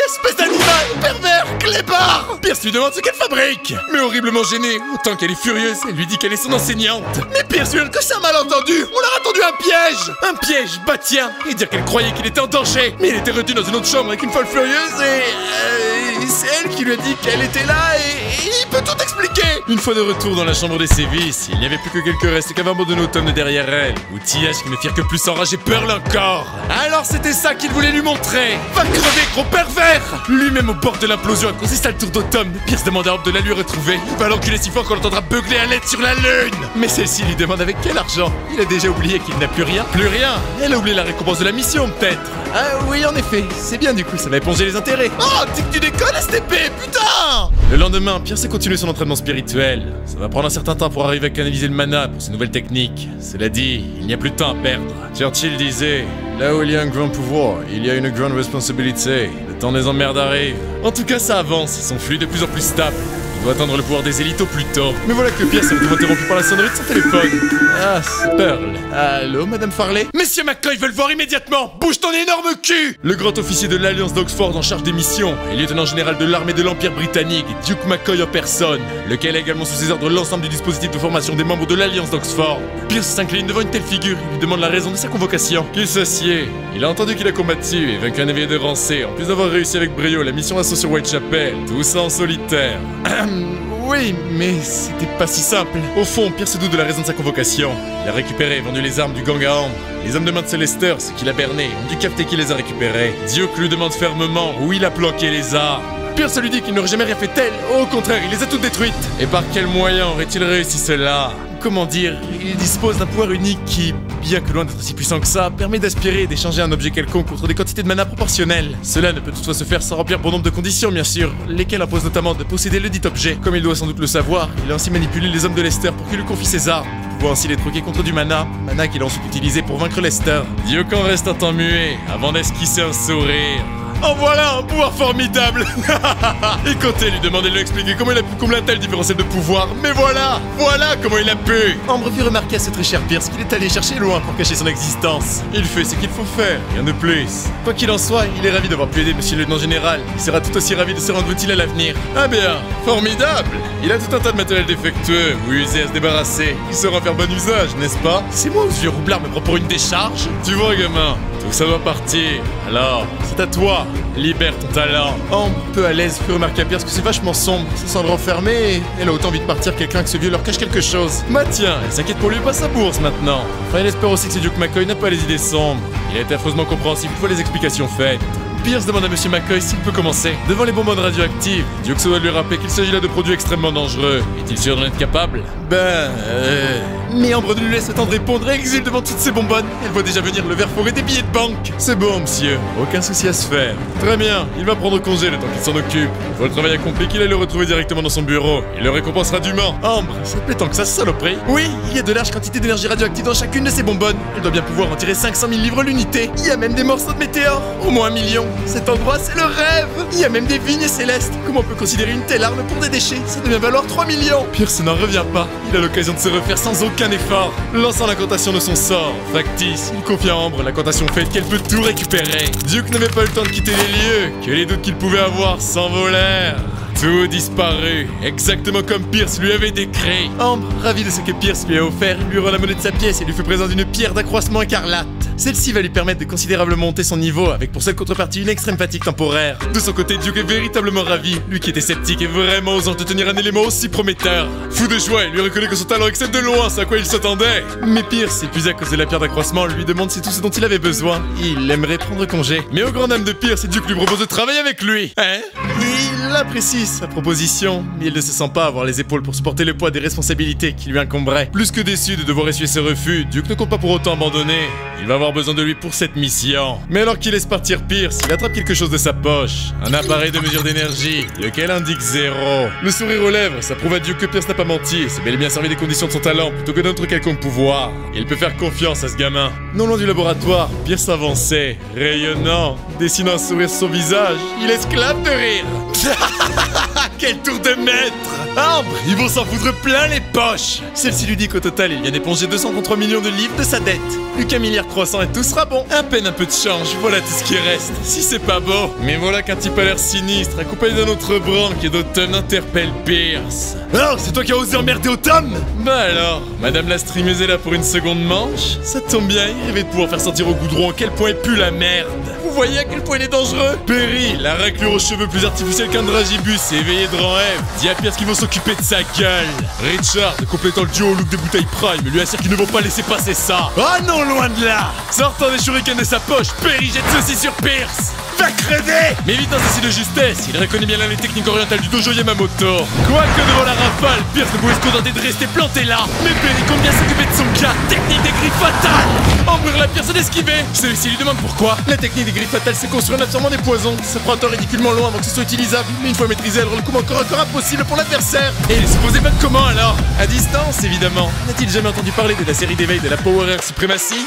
Espèce d'animal, pervers, clébard! Pierce lui demande ce qu'elle fabrique. Mais horriblement gênée, autant qu'elle est furieuse, elle lui dit qu'elle est son enseignante. Mais Pierce hurle que c'est un malentendu. On leur a tendu un piège. Un piège, bah tiens. Et dire qu'elle croyait qu'il était en danger. Mais il était retenu dans une autre chambre avec une folle furieuse et c'est elle qui lui a dit qu'elle était là et il peut tout expliquer. Une fois de retour dans la chambre des sévices, il n'y avait plus que quelques restes qu'avait abandonné Autumn de derrière elle. Outillage qui ne firent que plus enrager Pearl encore. Alors c'était ça qu'il voulait lui montrer. Va crever, gros pervers! Lui-même au bord de l'implosion à cause des sales tours d'Autumn, Pierce demande à Hope de la lui retrouver. Il va l'enculer si fort qu'on l'entendra beugler à l'aide sur la lune. Mais celle-ci lui demande avec quel argent. Il a déjà oublié qu'il n'a plus rien. Plus rien. Elle a oublié la récompense de la mission, peut-être. Ah oui, en effet. C'est bien du coup, ça va éponger les intérêts. Oh, dis que tu déconnes, STP, putain! Le lendemain, Pierce a continué son entraînement spirituel. Ça va prendre un certain temps pour arriver à canaliser le mana pour ses nouvelles techniques. Cela dit, il n'y a plus de temps à perdre. Churchill disait: là où il y a un grand pouvoir, il y a une grande responsabilité. Le temps des emmerdes arrive. En tout cas, ça avance, son flux est de plus en plus stable. Il doit atteindre le pouvoir des élites au plus tôt. Mais voilà que Pierce est interrompu par la sonnerie de son téléphone. Ah, c'est Pearl. Allô, Madame Farley? Messieurs McCoy veulent voir immédiatement. Bouge ton énorme cul! Le grand officier de l'Alliance d'Oxford en charge des missions et lieutenant général de l'armée de l'Empire britannique, Duke McCoy en personne, lequel a également sous ses ordres l'ensemble du dispositif de formation des membres de l'Alliance d'Oxford. Pierce s'incline devant une telle figure et lui demande la raison de sa convocation. Qu'il s'assied. Il a entendu qu'il a combattu et vaincu un éveillé de Rancé, en plus d'avoir réussi avec brio la mission d'assaut sur Whitechapel, tout ça en solitaire. Oui, mais c'était pas si simple. Au fond, Pierce se doute de la raison de sa convocation. Il a récupéré et vendu les armes du gang à Ambre. Les hommes de main de Celester, ceux qu'il a bernés, ont dû capter qui les a récupérés. Duke lui demande fermement où il a planqué les armes. Pierce lui dit qu'il n'aurait jamais rien fait tel. Au contraire, il les a toutes détruites. Et par quel moyen aurait-il réussi cela? comment dire, il dispose d'un pouvoir unique qui, bien que loin d'être si puissant que ça, permet d'aspirer et d'échanger un objet quelconque contre des quantités de mana proportionnelles. Cela ne peut toutefois se faire sans remplir bon nombre de conditions, bien sûr, lesquelles imposent notamment de posséder le dit objet. Comme il doit sans doute le savoir, il a ainsi manipulé les hommes de Lester pour qu'ils lui confient ses armes, pouvant ainsi les troquer contre du mana qu'il a ensuite utilisé pour vaincre Lester. Diokan reste un temps muet, avant d'esquisser un sourire. En voilà un pouvoir formidable. Et Côté lui demandait de lui expliquer comment il a pu combler un tel différentiel de pouvoir. Mais voilà comment il a pu. Ambre fit remarquer à ce très cher Pierce qu'il est allé chercher loin pour cacher son existence. Il fait ce qu'il faut faire, rien de plus. Quoi qu'il en soit, il est ravi d'avoir pu aider monsieur le lieutenant général. Il sera tout aussi ravi de se rendre utile à l'avenir. Ah bien, formidable. Il a tout un tas de matériel défectueux ou usé à se débarrasser. Il saura faire bon usage, n'est-ce pas? C'est moi ou ce vieux roublard me prend pour une décharge? Tu vois, gamin, tout ça doit partir. Alors, c'est à toi. Libère ton talent. Ambre, peu à l'aise, fit remarquer à Pierce que c'est vachement sombre. Ça semble renfermé et elle a autant envie de partir que quelqu'un que ce vieux leur cache quelque chose. Bah tiens, elle s'inquiète pour lui pas sa bourse maintenant. Enfin, elle espère aussi que ce Duke McCoy n'a pas les idées sombres. Il a été affreusement compréhensif une fois les explications faites. Pierce demande à monsieur McCoy s'il peut commencer. Devant les bonbonnes radioactives, Duke se doit lui rappeler qu'il s'agit là de produits extrêmement dangereux. Est-il sûr d'en être capable? Mais Ambre ne lui laisse le temps de répondre et exile devant toutes ces bonbonnes. Elle voit déjà venir le verre foré des billets de banque. C'est bon, monsieur. Aucun souci à se faire. Très bien, il va prendre congé le temps qu'il s'en occupe. Une fois le travail accompli, qu'il aille le retrouver directement dans son bureau. Il le récompensera dûment. Ambre, ça te plaît tant que ça, saloperie? Oui, il y a de larges quantités d'énergie radioactive dans chacune de ces bonbonnes. Elle doit bien pouvoir en tirer 500 000 livres l'unité. Il y a même des morceaux de météores. Au moins 1 million. Cet endroit, c'est le rêve. Il y a même des vignes célestes. Comment on peut considérer une telle arme pour des déchets? Ça devient valoir 3 millions. Pierce n'en revient pas. Il a l'occasion de se refaire sans aucun effort. Lançant l'incantation de son sort factice, il confie à Ambre l'incantation faite qu'elle peut tout récupérer. Duke n'avait pas eu le temps de quitter les lieux, que les doutes qu'il pouvait avoir s'envolèrent. Tout disparu, exactement comme Pierce lui avait décrit. Ambre, ravie de ce que Pierce lui a offert, lui rend la monnaie de sa pièce et lui fait présent d'une pierre d'accroissement écarlate. Celle-ci va lui permettre de considérablement monter son niveau, avec pour seule contrepartie une extrême fatigue temporaire. De son côté, Duke est véritablement ravi, lui qui était sceptique et vraiment osant de tenir un élément aussi prometteur. Fou de joie, il lui reconnaît que son talent excède de loin ce à quoi il s'attendait. Mais Pierce, épuisé à cause de la pierre d'accroissement, lui demande si tout ce dont il avait besoin. Il aimerait prendre congé. Mais au grand dam de Pierce, Duke lui propose de travailler avec lui. Il apprécie sa proposition, mais il ne se sent pas avoir les épaules pour supporter le poids des responsabilités qui lui incomberaient. Plus que déçu de devoir essuyer ce refus, Duke ne compte pas pour autant abandonner. Il va avoir besoin de lui pour cette mission. Mais alors qu'il laisse partir Pierce, il attrape quelque chose de sa poche. Un appareil de mesure d'énergie, lequel indique 0. Le sourire aux lèvres, ça prouve à Duke que Pierce n'a pas menti. C'est bel et bien servi des conditions de son talent plutôt que d'un autre quelconque pouvoir. Il peut faire confiance à ce gamin. Non loin du laboratoire, Pierce avançait, rayonnant, dessinant un sourire sur son visage. Il esclave de rire. Quel tour de maître! Ambre, ils vont s'en foutre plein les poches! Celle-ci lui dit qu'au total, il vient d'éponger 233 millions de livres de sa dette. Plus qu'1,3 milliard et tout sera bon. À peine un peu de change, voilà tout ce qui reste. Si c'est pas beau. Mais voilà qu'un type à l'air sinistre, accompagné d'un autre branque et d'Automne, interpelle Pierce. Alors, c'est toi qui as osé emmerder Automne? Bah alors, Madame la streameuse est là pour une seconde manche? Ça tombe bien, il rêvait de pouvoir faire sentir au goudron à quel point il pue la merde. Vous voyez à quel point il est dangereux? Perry, la raclure aux cheveux plus artificielle qu'un dragibus et éveillé de rang F, dit à Pierce qu'ils vont s'occuper de sa gueule. Richard, complétant le duo au look des bouteilles Prime, lui assure qu'ils ne vont pas laisser passer ça. Ah non, loin de là! Sortant des shurikens de sa poche, Perry jette ceci sur Pierce. Va crever! Mais évitant ceci de justesse, il reconnaît bien là les techniques orientales du dojo Yamamoto. Quoique devant la rafale, Pierce ne pouvait se contenter de rester planté là. Mais Perry compte bien s'occuper de son cas. Technique des griffes fatales! Embrouir la Pierce d'esquiver. Celui-ci lui demande pourquoi. La technique des griffes fatales, c'est construire en absorbant des poisons. Ça prend un temps ridiculement long avant que ce soit utilisable. Mais une fois maîtrisé, elle rend le coup encore impossible pour l'adversaire. Et il est supposé battre comment alors? À distance, évidemment. N'a-t-il jamais entendu parler de la série d'éveil de la Power Air Supremacy?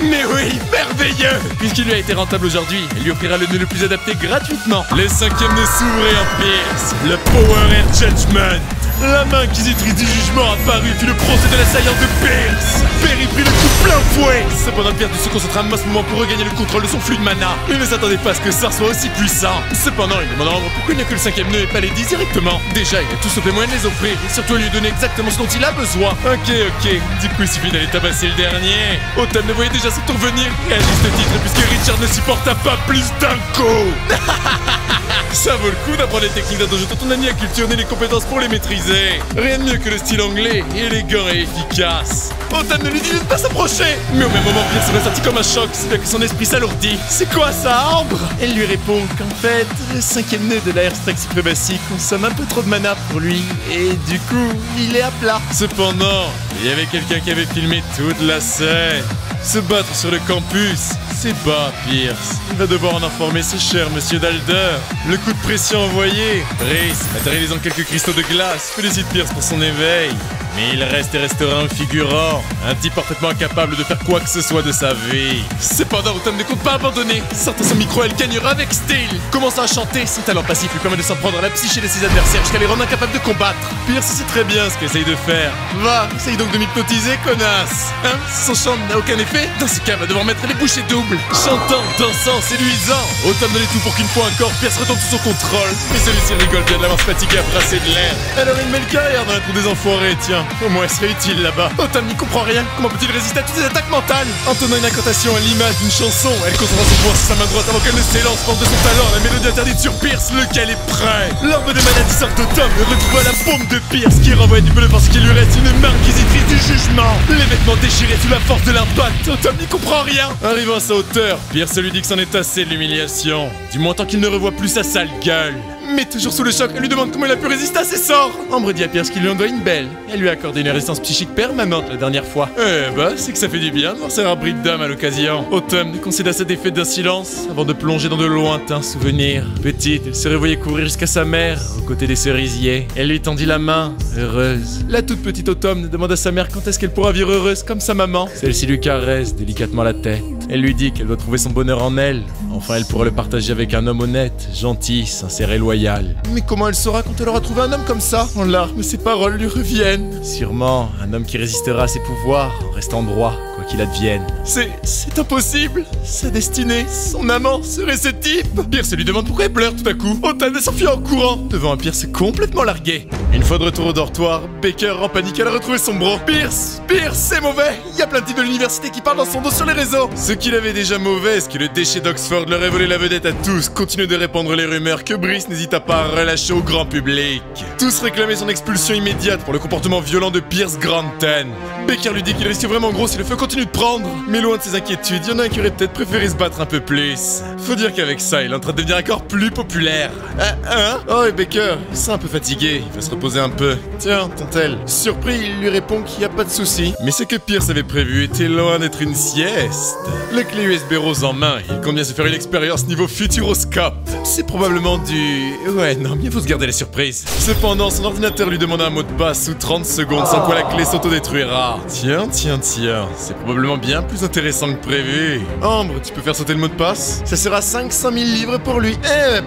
Mais oui, merveilleux! Puisqu'il lui a été rentable aujourd'hui, elle lui offrira le nœud le plus adapté gratuitement. Le 5e nœud s'ouvrait en Pierce, le Power Air Judgment. La main inquisitrice du jugement apparut fit le procès de l'assaillant de Pierce. Perry prit le coup plein fouet. Cependant, Pierce dut se concentrer un masse moment pour regagner le contrôle de son flux de mana. Il ne s'attendait pas à ce que ça soit aussi puissant. Cependant, il demande à Ambre pourquoi il n'y a que le 5e nœud et pas les 10 directement. Déjà, il a tout sauf les moyens de les offrir et surtout lui donner exactement ce dont il a besoin. Ok, du coup, il suffit d'aller tabasser le dernier. Autumn ne voyait déjà ce tour venir et à juste titre puisque Richard ne supporta pas plus d'un coup. Ça vaut le coup d'apprendre les techniques d'un dojo dont on a ni la culture ni les compétences pour les maîtriser. maîtriser. Rien de mieux que le style anglais, élégant et efficace. Automne ne lui dit de ne pas s'approcher. Mais au même moment, Pierce se ressenti comme un choc, c'est là que son esprit s'alourdit. C'est quoi ça, Ambre? Elle lui répond qu'en fait, le 5e nœud de la Airstrike Supremacy consomme un peu trop de mana pour lui, et du coup, il est à plat. Cependant, il y avait quelqu'un qui avait filmé toute la scène. Se battre sur le campus, c'est bas, Pierce. Il va devoir en informer ce cher monsieur Dalder. Le coup de pression envoyé. Brice, matérialisant quelques cristaux de glace, félicite Pierce pour son éveil. Mais il reste et restera un figurant, un type parfaitement incapable de faire quoi que ce soit de sa vie. Cependant, Autumn ne compte pas abandonner. Sortant son micro, elle gagnera avec style. Commençant à chanter, son talent passif lui permet de s'en prendre à la psyché de ses adversaires jusqu'à les rendre incapables de combattre. Pierce sait très bien ce qu'elle essaye de faire. Va, essaye donc de m'hypnotiser, connasse. Hein? Son chant n'a aucun effet? Dans ce cas, va devoir mettre les bouchées doubles. Chantant, dansant, séduisant. Autumn donnait tout pour qu'une fois encore, Pierce retombe sous son contrôle. Mais celui-ci rigole bien de l'avoir fatigué à brasser de l'air. Elle aurait une belle carrière dans la troupe des enfoirés, tiens. Au moins, elle serait utile là-bas. Autumn n'y comprend rien. Comment peut-il résister à toutes ces attaques mentales? Entonnant une incantation à l'image d'une chanson, elle concentre son pouvoir sur sa main droite avant qu'elle ne s'élance, force de son talent. La mélodie interdite sur Pierce, lequel est prêt. L'arme de maladie sort d'Autumn et retrouve la paume de Pierce qui renvoie du bleu parce qu'il lui reste une main inquisitrice du jugement. Les vêtements déchirés sous la force de l'impact. Autumn n'y comprend rien. Arrivant à sa hauteur, Pierce lui dit que c'en est assez de l'humiliation. Du moins tant qu'il ne revoit plus sa sale gueule. Mais toujours sous le choc, elle lui demande comment il a pu résister à ses sorts. Ambre dit à Pierce qu'il lui en doit une belle. Elle lui a accordé une résistance psychique permanente la dernière fois. C'est que ça fait du bien de voir sa rare bride d'âme à l'occasion. Autumn concéda sa défaite d'un silence avant de plonger dans de lointains souvenirs. Petite, elle se revoyait courir jusqu'à sa mère, aux côtés des cerisiers. Elle lui tendit la main, heureuse. La toute petite Autumn demande à sa mère quand est-ce qu'elle pourra vivre heureuse comme sa maman. Celle-ci lui caresse délicatement la tête. Elle lui dit qu'elle doit trouver son bonheur en elle. Enfin, elle pourra le partager avec un homme honnête, gentil, sincère et loyal. Mais comment elle saura quand elle aura trouvé un homme comme ça? En larmes, ses paroles lui reviennent. Sûrement, un homme qui résistera à ses pouvoirs en restant droit, quoi qu'il advienne. C'est impossible. Sa destinée, son amant serait ce type. Pierce lui demande pourquoi elle pleure tout à coup. Autumn s'enfuit en courant, devant un Pierce complètement largué. Une fois de retour au dortoir, Baker, en panique, elle a retrouvé son bro. Pierce, c'est mauvais. Il y a plein de types de l'université qui parlent dans son dos sur les réseaux. Ce qu'il avait déjà mauvais, c'est que le déchet d'Oxford leur ait volé la vedette à tous, continue de répandre les rumeurs que Brice n'hésita pas à relâcher au grand public. Tous réclamaient son expulsion immédiate pour le comportement violent de Pierce Granton. Baker lui dit qu'il risque vraiment gros si le feu continue de prendre. Mais loin de ses inquiétudes, il y en a un qui aurait peut-être préféré se battre un peu plus. Faut dire qu'avec ça, il est en train de devenir encore plus populaire. Oh, et Baker, il sent un peu fatigué, il va se reposer un peu. Tiens, tente-t-elle. Surpris, il lui répond qu'il n'y a pas de souci. Mais ce que Pierce avait prévu était loin d'être une sieste. La clé USB rose en main, il compte bien se faire une expérience niveau futuroscope. C'est probablement du... Ouais, non, mieux faut se garder la surprise. Cependant, son ordinateur lui demanda un mot de passe sous 30 secondes, sans quoi la clé s'autodétruira. Tiens, c'est probablement bien plus intéressant que prévu. Ambre, tu peux faire sauter le mot de passe? Ça sera 500 000 livres pour lui.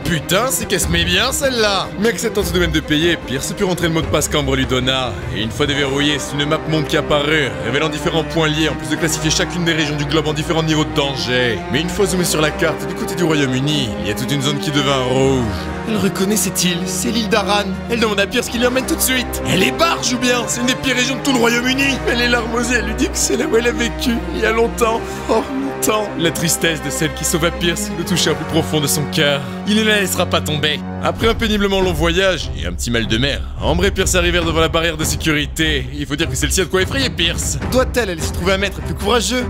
Putain, c'est qu'elle se met bien celle-là. Mais acceptant tout de même de payer, Pierce put rentrer le mot de passe qu'Ambre lui donna. Et une fois déverrouillé, c'est une map monde qui apparut, révélant différents points liés, en plus de classifier chacune des régions du globe en différents niveaux de danger. Mais une fois zoomé sur la carte, du côté du Royaume-Uni, il y a toute une zone qui devint rouge. Elle reconnaît cette île, c'est l'île d'Aran. Elle demande à Pierce qu'il l'emmène tout de suite. Elle est barge ou bien? C'est une des pires régions de tout le Royaume-Uni. Elle est larmes aux yeux, elle lui dit que c'est là où elle a vécu, il y a longtemps. Oh, longtemps. La tristesse de celle qui sauva Pierce le toucha au plus profond de son cœur. Il ne la laissera pas tomber. Après un péniblement long voyage et un petit mal de mer, Ambre et Pierce arrivèrent devant la barrière de sécurité. Il faut dire que celle-ci a de quoi effrayer Pierce. Doit-elle aller se trouver un maître plus courageux?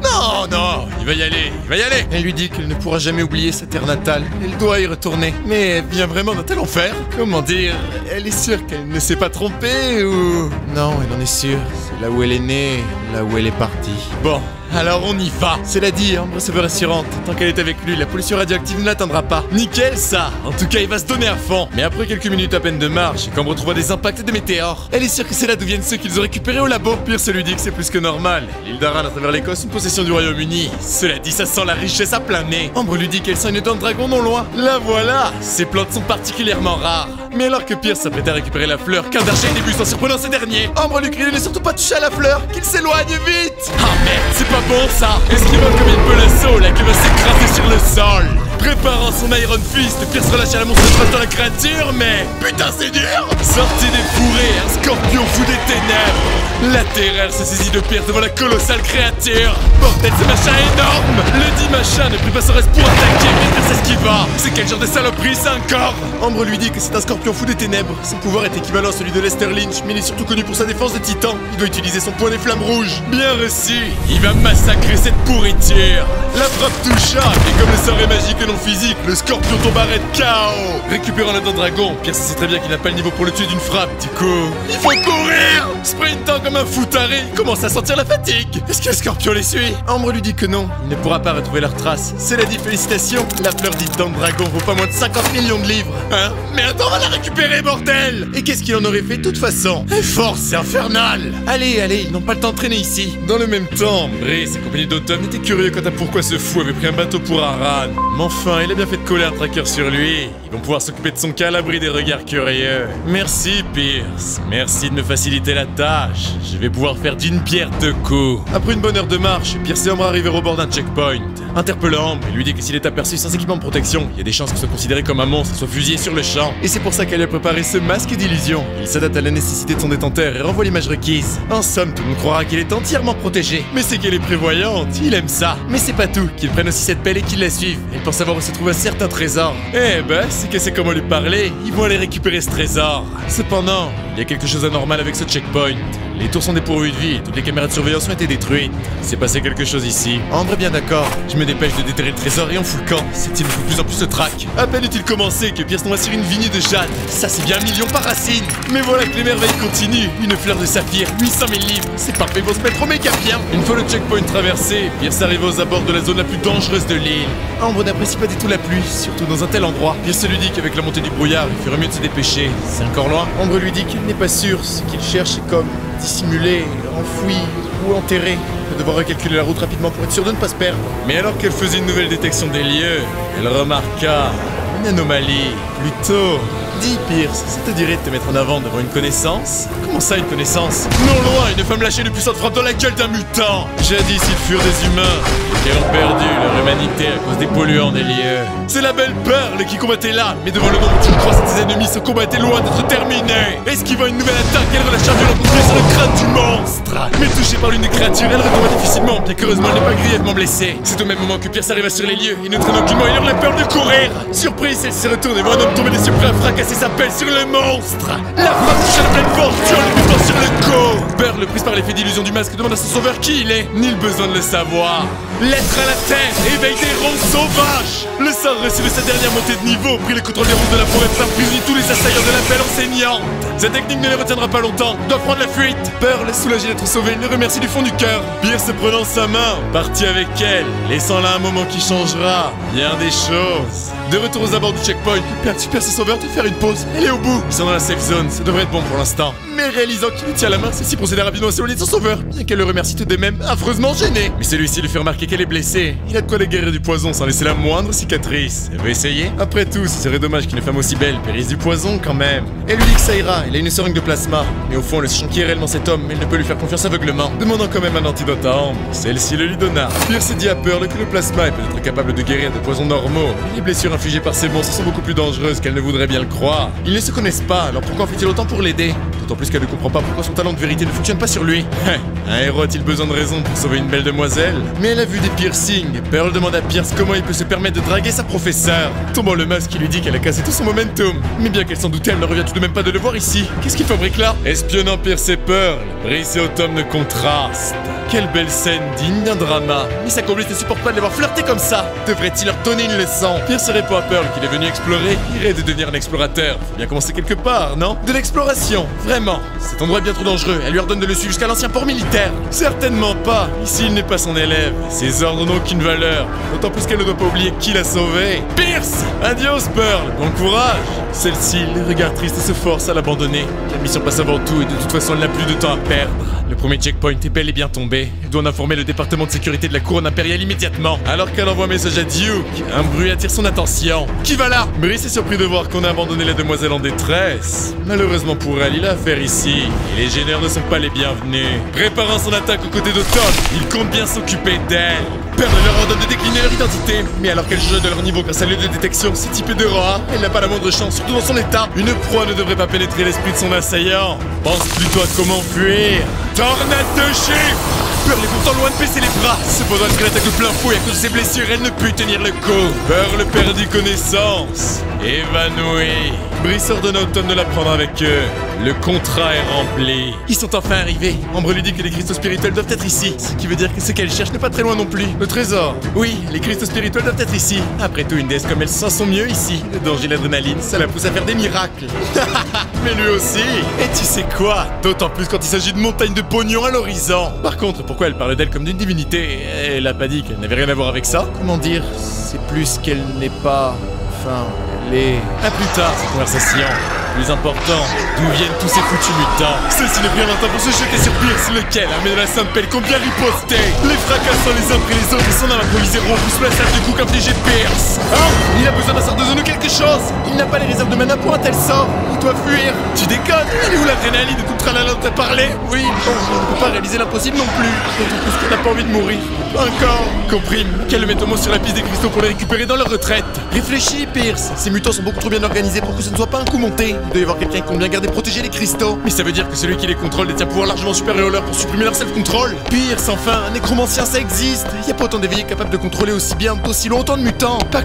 Non, il va y aller. Elle lui dit qu'elle ne pourra jamais oublier sa terre natale. Elle doit y retourner. Mais bien vraiment dans tel enfer? Comment dire? Elle est sûre qu'elle ne s'est pas trompée ou... Non, elle en est sûre. C'est là où elle est née, là où elle est partie. Bon, alors on y va. Cela dit, Ambre se veut rassurante. Tant qu'elle est avec lui, la pollution radioactive ne l'atteindra pas. Nickel ça. En tout cas, il va se donner à fond. Mais après quelques minutes à peine de marche, Ambre retrouva des impacts de météores. Elle est sûre que c'est là d'où viennent ceux qu'ils ont récupérés au labo. Pierce lui dit que c'est plus que normal. L'île d'Aran à travers l'Écosse, une possession du Royaume-Uni. Cela dit, ça sent la richesse à plein nez. Ambre lui dit qu'elle sent une dent de dragon non loin. La voilà. Ces plantes sont particulièrement rares. Mais alors que Pierce s'apprêtait à récupérer la fleur, qu'un d'argent débute en surprenant ces derniers. Ambre lui crie de ne surtout pas toucher à la fleur, qu'il s'éloigne vite. Ah merde, c'est pas bon ça. Esquivant comme il peut l'assaut, la queue va s'écraser sur le sol. Préparant son Iron Fist, Pierce relâcha la monstre dans la créature, mais... Putain, c'est dur. Sorti des fourrés, un scorpion fou des ténèbres. La terreur se saisit de Pierce devant la colossale créature. Bordel, ce machin énorme. Le dit machin ne prit pas son reste pour attaquer, mais Pierce esquiva. C'est quel genre de saloperie ça encore? Ambre lui dit que c'est un scorpion fou des ténèbres. Son pouvoir est équivalent à celui de Lester Lynch, mais il est surtout connu pour sa défense de titan. Il doit utiliser son point des flammes rouges. Bien reçu. Il va massacrer cette pourriture. La frappe toucha, et comme le sort est magique et non physique, le scorpion tombe à raid KO. Récupérant la dent dragon, Pierce sait très bien qu'il n'a pas le niveau pour le tuer d'une frappe. Du coup, il faut courir. Sprintant comme un fou taré, il commence à sentir la fatigue. Est-ce que le scorpion les suit? Ambre lui dit que non, il ne pourra pas retrouver leurs traces. Cela dit, félicitations, la fleur dite dent de dragon vaut pas moins de 50 millions de livres. Hein? Mais attends, on va la récupérer, bordel! Et qu'est-ce qu'il en aurait fait de toute façon? Force, c'est infernal! Allez, ils n'ont pas le temps de traîner ici. Dans le même temps, Brice et compagnie d'automne étaient curieux quant à pourquoi ce fou avait pris un bateau pour Aran. Mais enfin, il a bien fait de coller un tracker sur lui. Ils vont pouvoir s'occuper de son cas à l'abri des regards curieux. Merci, Pierce. Merci de me faciliter la tâche. Je vais pouvoir faire d'une pierre deux coups. Après une bonne heure de marche, Pierce et Ambre arrivèrent au bord d'un checkpoint. Interpellant Ambre, il lui dit que s'il est aperçu sans équipement de protection, il y a des chances qu'il soit considéré comme un monstre et soit fusillé sur le champ. Et c'est pour ça qu'elle a préparé ce masque d'illusion. Il s'adapte à la nécessité de son détenteur et renvoie l'image requise. En somme, tout le monde croira qu'il est entièrement protégé. Mais c'est qu'elle est prévoyante, il aime ça. Mais c'est pas tout, qu'il prenne aussi cette pelle et qu'il la suive. Elle pense savoir où se trouve un certain trésor. Eh ben, c'est que c'est comment lui parler, ils vont aller récupérer ce trésor. Cependant, il y a quelque chose d'anormal avec ce checkpoint. Les tours sont dépourvues de vie et toutes les caméras de surveillance ont été détruites. Il s'est passé quelque chose ici. Ambre est bien d'accord. Je me dépêche de déterrer le trésor et on fout le camp. Cette île me fout de plus en plus de trac. À peine est-il commencé que Pierce noie sur une vignée de jade. Ça c'est bien un million par racine. Mais voilà que les merveilles continuent. Une fleur de saphir, 800 000 livres. C'est parfait pour se mettre au méga bien. Une fois le checkpoint traversé, Pierce arrive aux abords de la zone la plus dangereuse de l'île. Ambre n'apprécie pas du tout la pluie, surtout dans un tel endroit. Pierce lui dit qu'avec la montée du brouillard, il ferait mieux de se dépêcher. C'est encore loin. Ambre lui dit qu'il n'est pas sûr. Ce qu'il cherche est comme dissimulé, enfoui ou enterré. Il va devoir recalculer la route rapidement pour être sûr de ne pas se perdre. Mais alors qu'elle faisait une nouvelle détection des lieux, elle remarqua une anomalie. Plutôt, dis Pierce, ça te dirait de te mettre en avant devant une connaissance? Comment ça, une connaissance? Non loin, une femme lâchait une puissante frappe dans la gueule d'un mutant. Jadis, ils furent des humains, lesquels ont perdu leur humanité à cause des polluants des lieux. C'est la belle Pearl qui combattait là, mais devant le nombre de croissant de ses ennemis, ce combat était loin d'être terminé. Esquivant une nouvelle attaque, elle relâcha un violent coup de pied sur le crâne du monstre. Mais touchée par l'une des créatures, elle retomba difficilement, bien qu'heureusement elle n'est pas grièvement blessée. C'est au même moment que Pierce arriva sur les lieux, et notre aucunement il hurla peur de courir. Surprise, elle se retourne et voit un homme tomber des cieux prêt à fracasser sa pelle sur le monstre. La frappe touche à la pleine force, tuant le butant sur le cou. Pearl, prise par l'effet d'illusion du masque, demande à son sauveur qui il est. Nul besoin de le savoir. Lettre à la tête, éveille des ronces sauvages. Le sort reçu de sa dernière montée de niveau prit le contrôle des routes de la forêt pour faire prisonnier tous les assaillants de la belle enseignante. Sa technique ne les retiendra pas longtemps, doit prendre la fuite. Pearl, soulagée d'être sauvée, le remercie du fond du cœur. Pierce prenant sa main, partit avec elle, laissant là un moment qui changera bien des choses. De retour aux abords du checkpoint, Pierce et Sauveur de faire une pause. Elle est au bout. Ils sont dans la safe zone, ça devrait être bon pour l'instant. Mais réalisant qu'il lui tient la main, celle-ci procédait rapidement à s'éloigner de son sauveur, bien qu'elle le remercie tout de même, affreusement gênée. Mais celui-ci lui fait remarquer qu'elle est blessée. Il a de quoi les guérir du poison sans laisser la moindre cicatrice. Elle veut essayer? Après tout, ce serait dommage qu'une femme aussi belle périsse du poison quand même. Elle lui dit que ça ira, il a une seringue de plasma. Mais au fond, le sachant qui est réellement cet homme, elle ne peut lui faire confiance aveuglement. Demandant quand même un antidote à Ambre, celle-ci le lui donna. Pierce dit à Pearl que le plasma est peut-être capable de guérir des poisons normaux. Les blessures infligées par ces monstres sont beaucoup plus dangereuses qu'elle ne voudrait bien le croire. Ils ne se connaissent pas, alors pourquoi en fait-il autant pour l'aider? D'autant plus qu'elle ne comprend pas pourquoi son talent de vérité ne fonctionne pas sur lui. Un héros a-t-il besoin de raison pour sauver une belle demoiselle? Mais elle a vu des piercings. Pearl demande à Pierce comment il peut se permettre de draguer sa professeure. Tombant le masque qui lui dit qu'elle a cassé tout son momentum. Mais bien qu'elle s'en doutait, elle ne revient tout de même pas de le voir ici. Qu'est-ce qu'il fabrique là? Espionnant Pierce et Pearl, Brice et Autumn ne contrastent. Quelle belle scène digne d'un drama. Mais sa complice ne supporte pas de les voir flirter comme ça. Devrait-il leur donner une leçon? Pierce répond à Pearl qu'il est venu explorer. Il rêve de devenir un explorateur. Faut bien commencer quelque part, non? De l'exploration, vraiment. Cet endroit est bien trop dangereux. Elle lui ordonne de le suivre jusqu'à l'ancien port militaire. Certainement pas. Ici, il n'est pas son élève. Ses ordres n'ont aucune valeur. D'autant plus qu'elle ne doit pas oublier qui l'a sauvé. Pierce! Adios, Pearl. Bon courage. Celle-ci, les regards tristes, se force à l'abandonner. La mission passe avant tout et de toute façon, elle n'a plus de temps à perdre. Le premier checkpoint est bel et bien tombé. Elle doit en informer le département de sécurité de la couronne impériale immédiatement. Alors qu'elle envoie un message à Duke, un bruit attire son attention. Qui va là? Brice est surpris de voir qu'on a abandonné la demoiselle en détresse. Malheureusement pour elle, il a affaire ici. Et les génères ne sont pas les bienvenus. Préparant son attaque aux côtés d'Automne, il compte bien s'occuper d'elle. Pearl leur ordonne de décliner leur identité. Mais alors qu'elle juge de leur niveau grâce à l'œil de détection, c'est typé de Roa, elle n'a pas la moindre chance, surtout dans son état. Une proie ne devrait pas pénétrer l'esprit de son assaillant. Pense plutôt à comment fuir. Tornade de chiffres! Pearl est pourtant loin de baisser les bras. Cependant, elle attaque de plein fouet. À cause de ses blessures, elle ne peut tenir le coup. Pearl perdit connaissance. Évanoui. Brice ordonne à Autumn de la prendre avec eux. Le contrat est rempli. Ils sont enfin arrivés. Ambre lui dit que les cristaux spirituels doivent être ici. Ce qui veut dire que ce qu'elle cherche n'est pas très loin non plus. Le trésor. Oui, les cristaux spirituels doivent être ici. Après tout, une déesse comme elle se sent mieux ici. Le danger et l'adrénaline, ça la pousse à faire des miracles. Mais lui aussi. Et tu sais quoi? D'autant plus quand il s'agit de montagnes de pognon à l'horizon. Par contre, pourquoi elle parle d'elle comme d'une divinité? Elle a pas dit qu'elle n'avait rien à voir avec ça? Comment dire? C'est plus qu'elle n'est pas... Enfin, elle est... À plus tard, cette conversation. Plus important, d'où viennent tous ces foutus mutants? Ceci n'est rien temps pour se jeter sur Pierce, lequel, armé de la sainte pelle, compte bien riposter. Les fracassant les uns après les autres et son âme improvisée repousse la salle du coup qu'infligé Pierce. Oh, il a besoin d'un sort de zone ou quelque chose. Il n'a pas les réserves de mana pour un tel sort. Il doit fuir. Tu déconnes? Elle est où l'adrénaline de tout tralala dont t'as parlé? Oui, bon, on ne peut pas réaliser l'impossible non plus. D'autant plus qu'elle n'a pas envie de mourir. Encore. Comprime, qu'elle le mette au moins sur la piste des cristaux pour les récupérer dans leur retraite. Réfléchis, Pierce. Ces mutants sont beaucoup trop bien organisés pour que ce ne soit pas un coup monté. Il doit y avoir quelqu'un qui compte bien garder protégé les cristaux. Mais ça veut dire que celui qui les contrôle détient un pouvoir largement supérieur au leur pour supprimer leur self-control. Pierce, enfin, un nécromancien, ça existe. Y a pas autant d'éveillés capables de contrôler aussi bien, d'aussi loin autant de mutants. Pas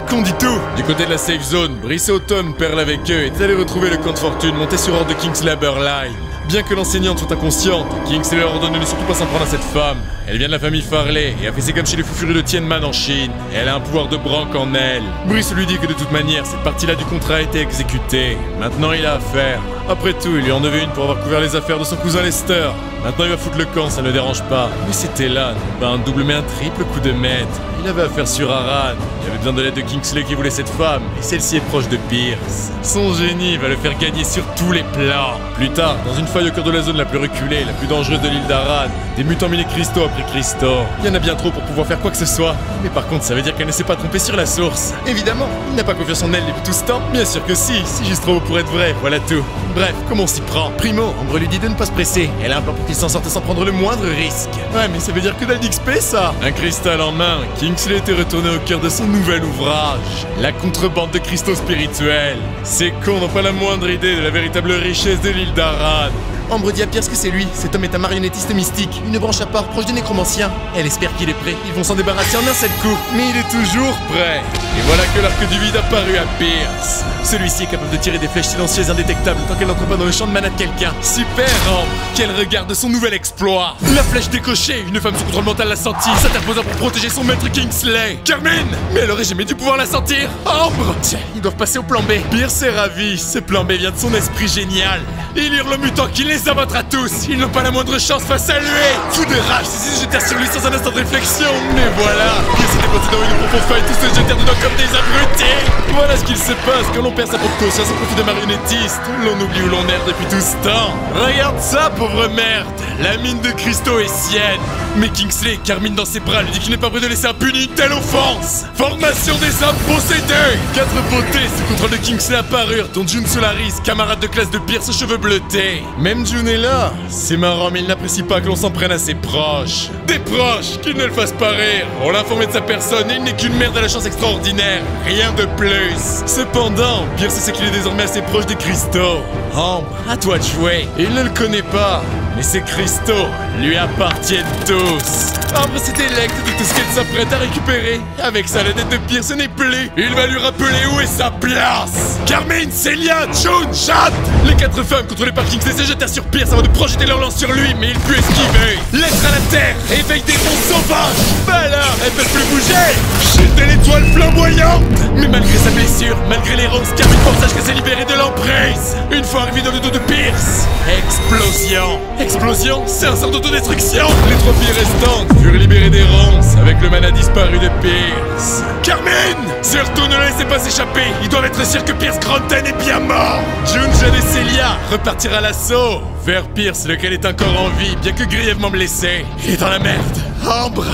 con du tout. Du côté de la safe zone, Brice et Autumn, Pearl avec eux, est allé retrouver le camp de fortune monté sur ordre de Kingsley Line. Bien que l'enseignante soit inconsciente, Kingsley leur ordonne de ne surtout pas s'en prendre à cette femme. Elle vient de la famille Farley et a fait ses comme chez les fous furieux de Tianman en Chine. Elle a un pouvoir de branque en elle. Brice lui dit que de toute manière, cette partie-là du contrat a été exécutée. Maintenant, il a affaire. Après tout, il lui en devait une pour avoir couvert les affaires de son cousin Lester. Maintenant, il va foutre le camp, ça ne le dérange pas. Mais c'était là, non pas un double mais un triple coup de maître. Il avait affaire sur Aran. Il avait besoin de l'aide de Kingsley qui voulait cette femme. Et celle-ci est proche de Pierce. Son génie va le faire gagner sur tous les plans. Plus tard, dans une faille au cœur de la zone la plus reculée, la plus dangereuse de l'île d'Aran, des mutants mis cristaux après cristaux. Il y en a bien trop pour pouvoir faire quoi que ce soit. Mais par contre, ça veut dire qu'elle ne s'est pas trompée sur la source. Évidemment, il n'a pas confiance en elle depuis tout ce temps. Bien sûr que si juste trop beau pour être vrai, voilà tout. Bref, comment on s'y prend? Primo, Ambre lui dit de ne pas se presser. Elle a un plan pour qu'il s'en sorte sans prendre le moindre risque. Ouais, mais ça veut dire que dalle d'XP, ça. Un cristal en main, Kingsley était retourné au cœur de son nouvel ouvrage. La contrebande de cristaux spirituels. Ces cons n'ont pas la moindre idée de la véritable richesse de l'île d'Aran. Ambre dit à Pierce que c'est lui. Cet homme est un marionnettiste mystique, une branche à part proche des nécromanciens. Elle espère qu'il est prêt. Ils vont s'en débarrasser en un seul coup. Mais il est toujours prêt. Et voilà que l'arc du vide apparut à Pierce. Celui-ci est capable de tirer des flèches silencieuses indétectables tant qu'elle n'entre pas dans le champ de mana de quelqu'un. Super, Ambre. Quel regard de son nouvel exploit. La flèche décochée. Une femme sous contrôle mental l'a sentie, s'interposant pour protéger son maître Kingsley. Carmine! Mais elle aurait jamais dû pouvoir la sentir. Ambre! Tiens, ils doivent passer au plan B. Pierce est ravi. Ce plan B vient de son esprit génial. Il hurle au mutant qui les abattra tous. Ils n'ont pas la moindre chance face à lui. Fou de rage, ils se jetèrent sur lui sans un instant de réflexion. Mais voilà, Pierce était passé dans une profonde faille, tous se jetèrent dedans comme des abrutis. Voilà ce qu'il se passe quand l'on perd sa propre conscience au profit de marionnettiste. L'on oublie où l'on est depuis tout ce temps. Regarde ça, pauvre merde. La mine de cristaux est sienne. Mais Kingsley, Carmine dans ses bras, lui dit qu'il n'est pas prêt de laisser impuni une telle offense. Formation des âmes possédées. 4 beautés sous contrôle de Kingsley apparurent, dont June Solaris, camarade de classe de Pierce aux cheveux bleutés. Même June est là. C'est marrant, mais il n'apprécie pas que l'on s'en prenne à ses proches. Des proches qui ne le fassent pas rire. On l'a informé de sa personne et il n'est qu'une merde à la chance extraordinaire. Rien de plus. Cependant, Pierce sait qu'il est désormais assez proche des cristaux. Ambre, à toi de jouer. Il ne le connaît pas, mais ces cristaux lui appartiennent tous. Ambre s'est électe de tout ce qu'elle s'apprête à récupérer. Avec ça, la dette de Pierce n'est plus. Il va lui rappeler où est sa place. Carmine, Celia, June, Chad. Les 4 femmes contrôlées par Kingsley se jetèrent sur Pierce avant de projeter leur lance sur lui, mais il put esquiver. Lettre à la terre, éveil des monts sauvages. Bah alors, elles peuvent plus bouger. Chute de l'étoile flamboyante. Mais malgré sa blessure, malgré les roses, Carmine sache qu'elle s'est libérée de l'emprise. Une fois arrivé dans le dos de Pierce, explosion. Explosion, c'est un sort d'autodestruction. Les 3 filles restantes furent libérées des ronces avec le mana disparu de Pierce. Carmine, surtout ne le laissez pas s'échapper. Ils doivent être sûrs que Pierce Granton est bien mort. June, Jade et Celia repartirent à l'assaut vers Pierce, lequel est encore en vie, bien que grièvement blessé. Il est dans la merde. Ambre,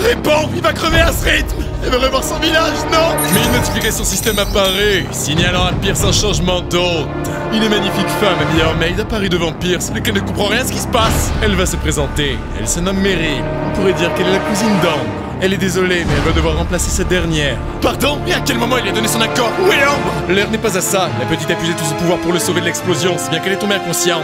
réponds, il va crever à ce rythme. Elle veut revoir son village, non? Mais une notification système apparut, signalant à Pierce un changement d'hôte. Une magnifique femme habillée en maid apparut devant Pierce, lequel ne comprend rien à ce qui se passe. Elle va se présenter. Elle se nomme Meryl. On pourrait dire qu'elle est la cousine d'Ambre. Elle est désolée, mais elle va devoir remplacer cette dernière. Pardon? Et à quel moment il a donné son accord? Où est Ambre? L'heure n'est pas à ça. La petite a puisé tout son pouvoir pour le sauver de l'explosion, si bien qu'elle est tombée inconsciente.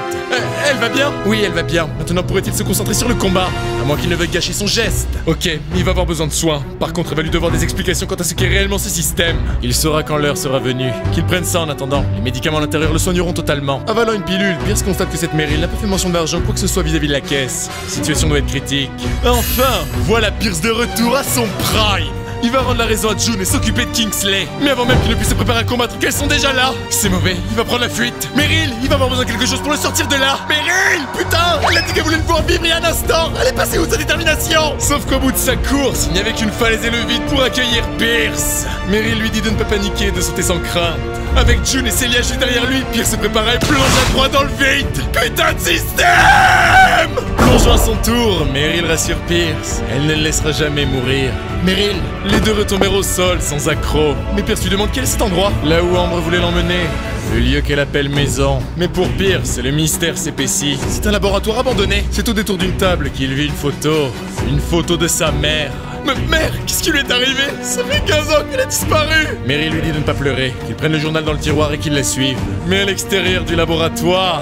Elle va bien? Oui, elle va bien. Maintenant pourrait-il se concentrer sur le combat? À moins qu'il ne veuille gâcher son geste. Ok, il va avoir besoin de soins. Par contre, il va lui devoir des explications quant à ce qu'est réellement ce système. Il saura quand l'heure sera venue. Qu'il prenne ça en attendant. Les médicaments à l'intérieur le soigneront totalement. Avalant une pilule, Pierce constate que cette Meryl n'a pas fait mention d'argent quoi que ce soit vis-à-vis de la caisse. La situation doit être critique. Enfin, voilà Pierce de retour à son prime. Il va rendre la raison à June et s'occuper de Kingsley. Mais avant même qu'il ne puisse se préparer à combattre, qu'elles sont déjà là. C'est mauvais, il va prendre la fuite. Meryl, il va avoir besoin de quelque chose pour le sortir de là. Meryl, putain, elle a dit qu'elle voulait le voir vivre il y a un instant. Elle est passée où sa détermination? Sauf qu'au bout de sa course, il n'y avait qu'une falaise et le vide pour accueillir Pierce. Meryl lui dit de ne pas paniquer et de sauter sans crainte. Avec June et Celia juste derrière lui, Pierce se prépara et plonge à droite dans le vide. Putain de système! Plongeant à son tour, Meryl rassure Pierce. Elle ne le laissera jamais mourir. Meryl, les deux retombèrent au sol sans accroc. Mais Pierce lui demande quel est cet endroit? Là où Ambre voulait l'emmener. Le lieu qu'elle appelle maison. Mais pour Pierce, le mystère s'épaissit. C'est un laboratoire abandonné. C'est au détour d'une table qu'il vit une photo. Une photo de sa mère. Mais mère, qu'est-ce qui lui est arrivé? Ça fait 15 ans qu'elle a disparu. Meryl lui dit de ne pas pleurer, qu'il prenne le journal dans le tiroir et qu'il la suive. Mais à l'extérieur du laboratoire...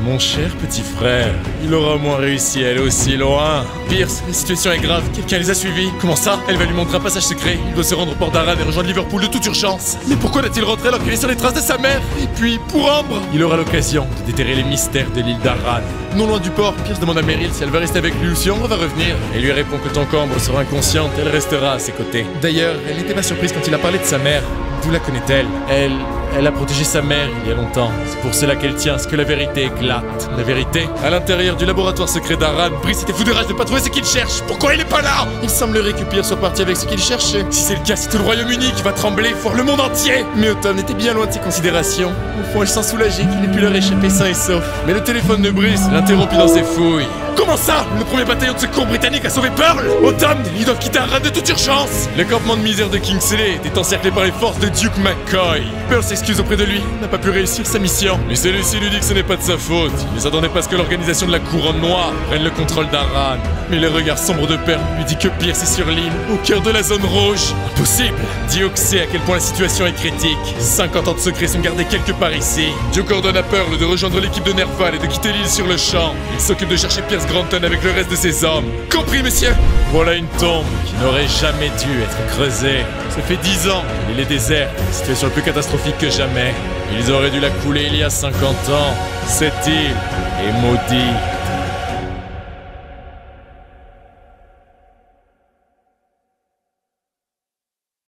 Mon cher petit frère, il aura au moins réussi à aller aussi loin. Pierce, la situation est grave, quelqu'un les a suivis. Comment ça? Elle va lui montrer un passage secret. Il doit se rendre au port d'Arran et rejoindre Liverpool de toute urgence. Mais pourquoi n'a-t-il rentré alors qu'il est sur les traces de sa mère? Et puis, pour Ambre, il aura l'occasion de déterrer les mystères de l'île d'Arran. Non loin du port, Pierce demande à Meryl si elle va rester avec lui ou si Ambre va revenir. Elle lui répond que tant qu'Ambre sera inconsciente, elle restera à ses côtés. D'ailleurs, elle n'était pas surprise quand il a parlé de sa mère. D'où la connaît-elle? Elle a protégé sa mère il y a longtemps. C'est pour cela qu'elle tient à ce que la vérité éclate. La vérité? À l'intérieur du laboratoire secret d'Arran, Brice était fou de rage de ne pas trouver ce qu'il cherche. Pourquoi il est pas là? Il semblerait que Pierre soit parti avec ce qu'il cherchait. Si c'est le cas, c'est tout le Royaume-Uni qui va trembler, voire le monde entier. Mais Autumn était bien loin de ses considérations. Au fond, elle sent soulagée qu'il ait pu leur échapper sain et sauf. Mais le téléphone de Brice l'interrompit dans ses fouilles. Comment ça? Le premier bataillon de secours britannique a sauvé Pearl? Autumn, ils doivent quitter Arran de toute urgence. Le campement de misère de Kingsley était encerclé par les forces de Duke McCoy. Pearl s'excuse auprès de lui, n'a pas pu réussir sa mission. Mais celui-ci lui dit que ce n'est pas de sa faute. Il ne s'attendait pas à ce que l'organisation de la couronne noire prenne le contrôle d'Arran. Mais le regard sombre de Pearl lui dit que Pierce est sur l'île, au cœur de la zone rouge. Impossible! Duke sait à quel point la situation est critique. 50 ans de secrets sont gardés quelque part ici. Duke ordonne à Pearl de rejoindre l'équipe de Nerval et de quitter l'île sur le champ. Il s'occupe de chercher Pierce Granton avec le reste de ses hommes. Compris, monsieur? Voilà une tombe qui n'aurait jamais dû être creusée. Ça fait 10 ans que l'île est déserte, situation plus catastrophique que jamais. Ils auraient dû la couler il y a 50 ans. Cette île est maudite.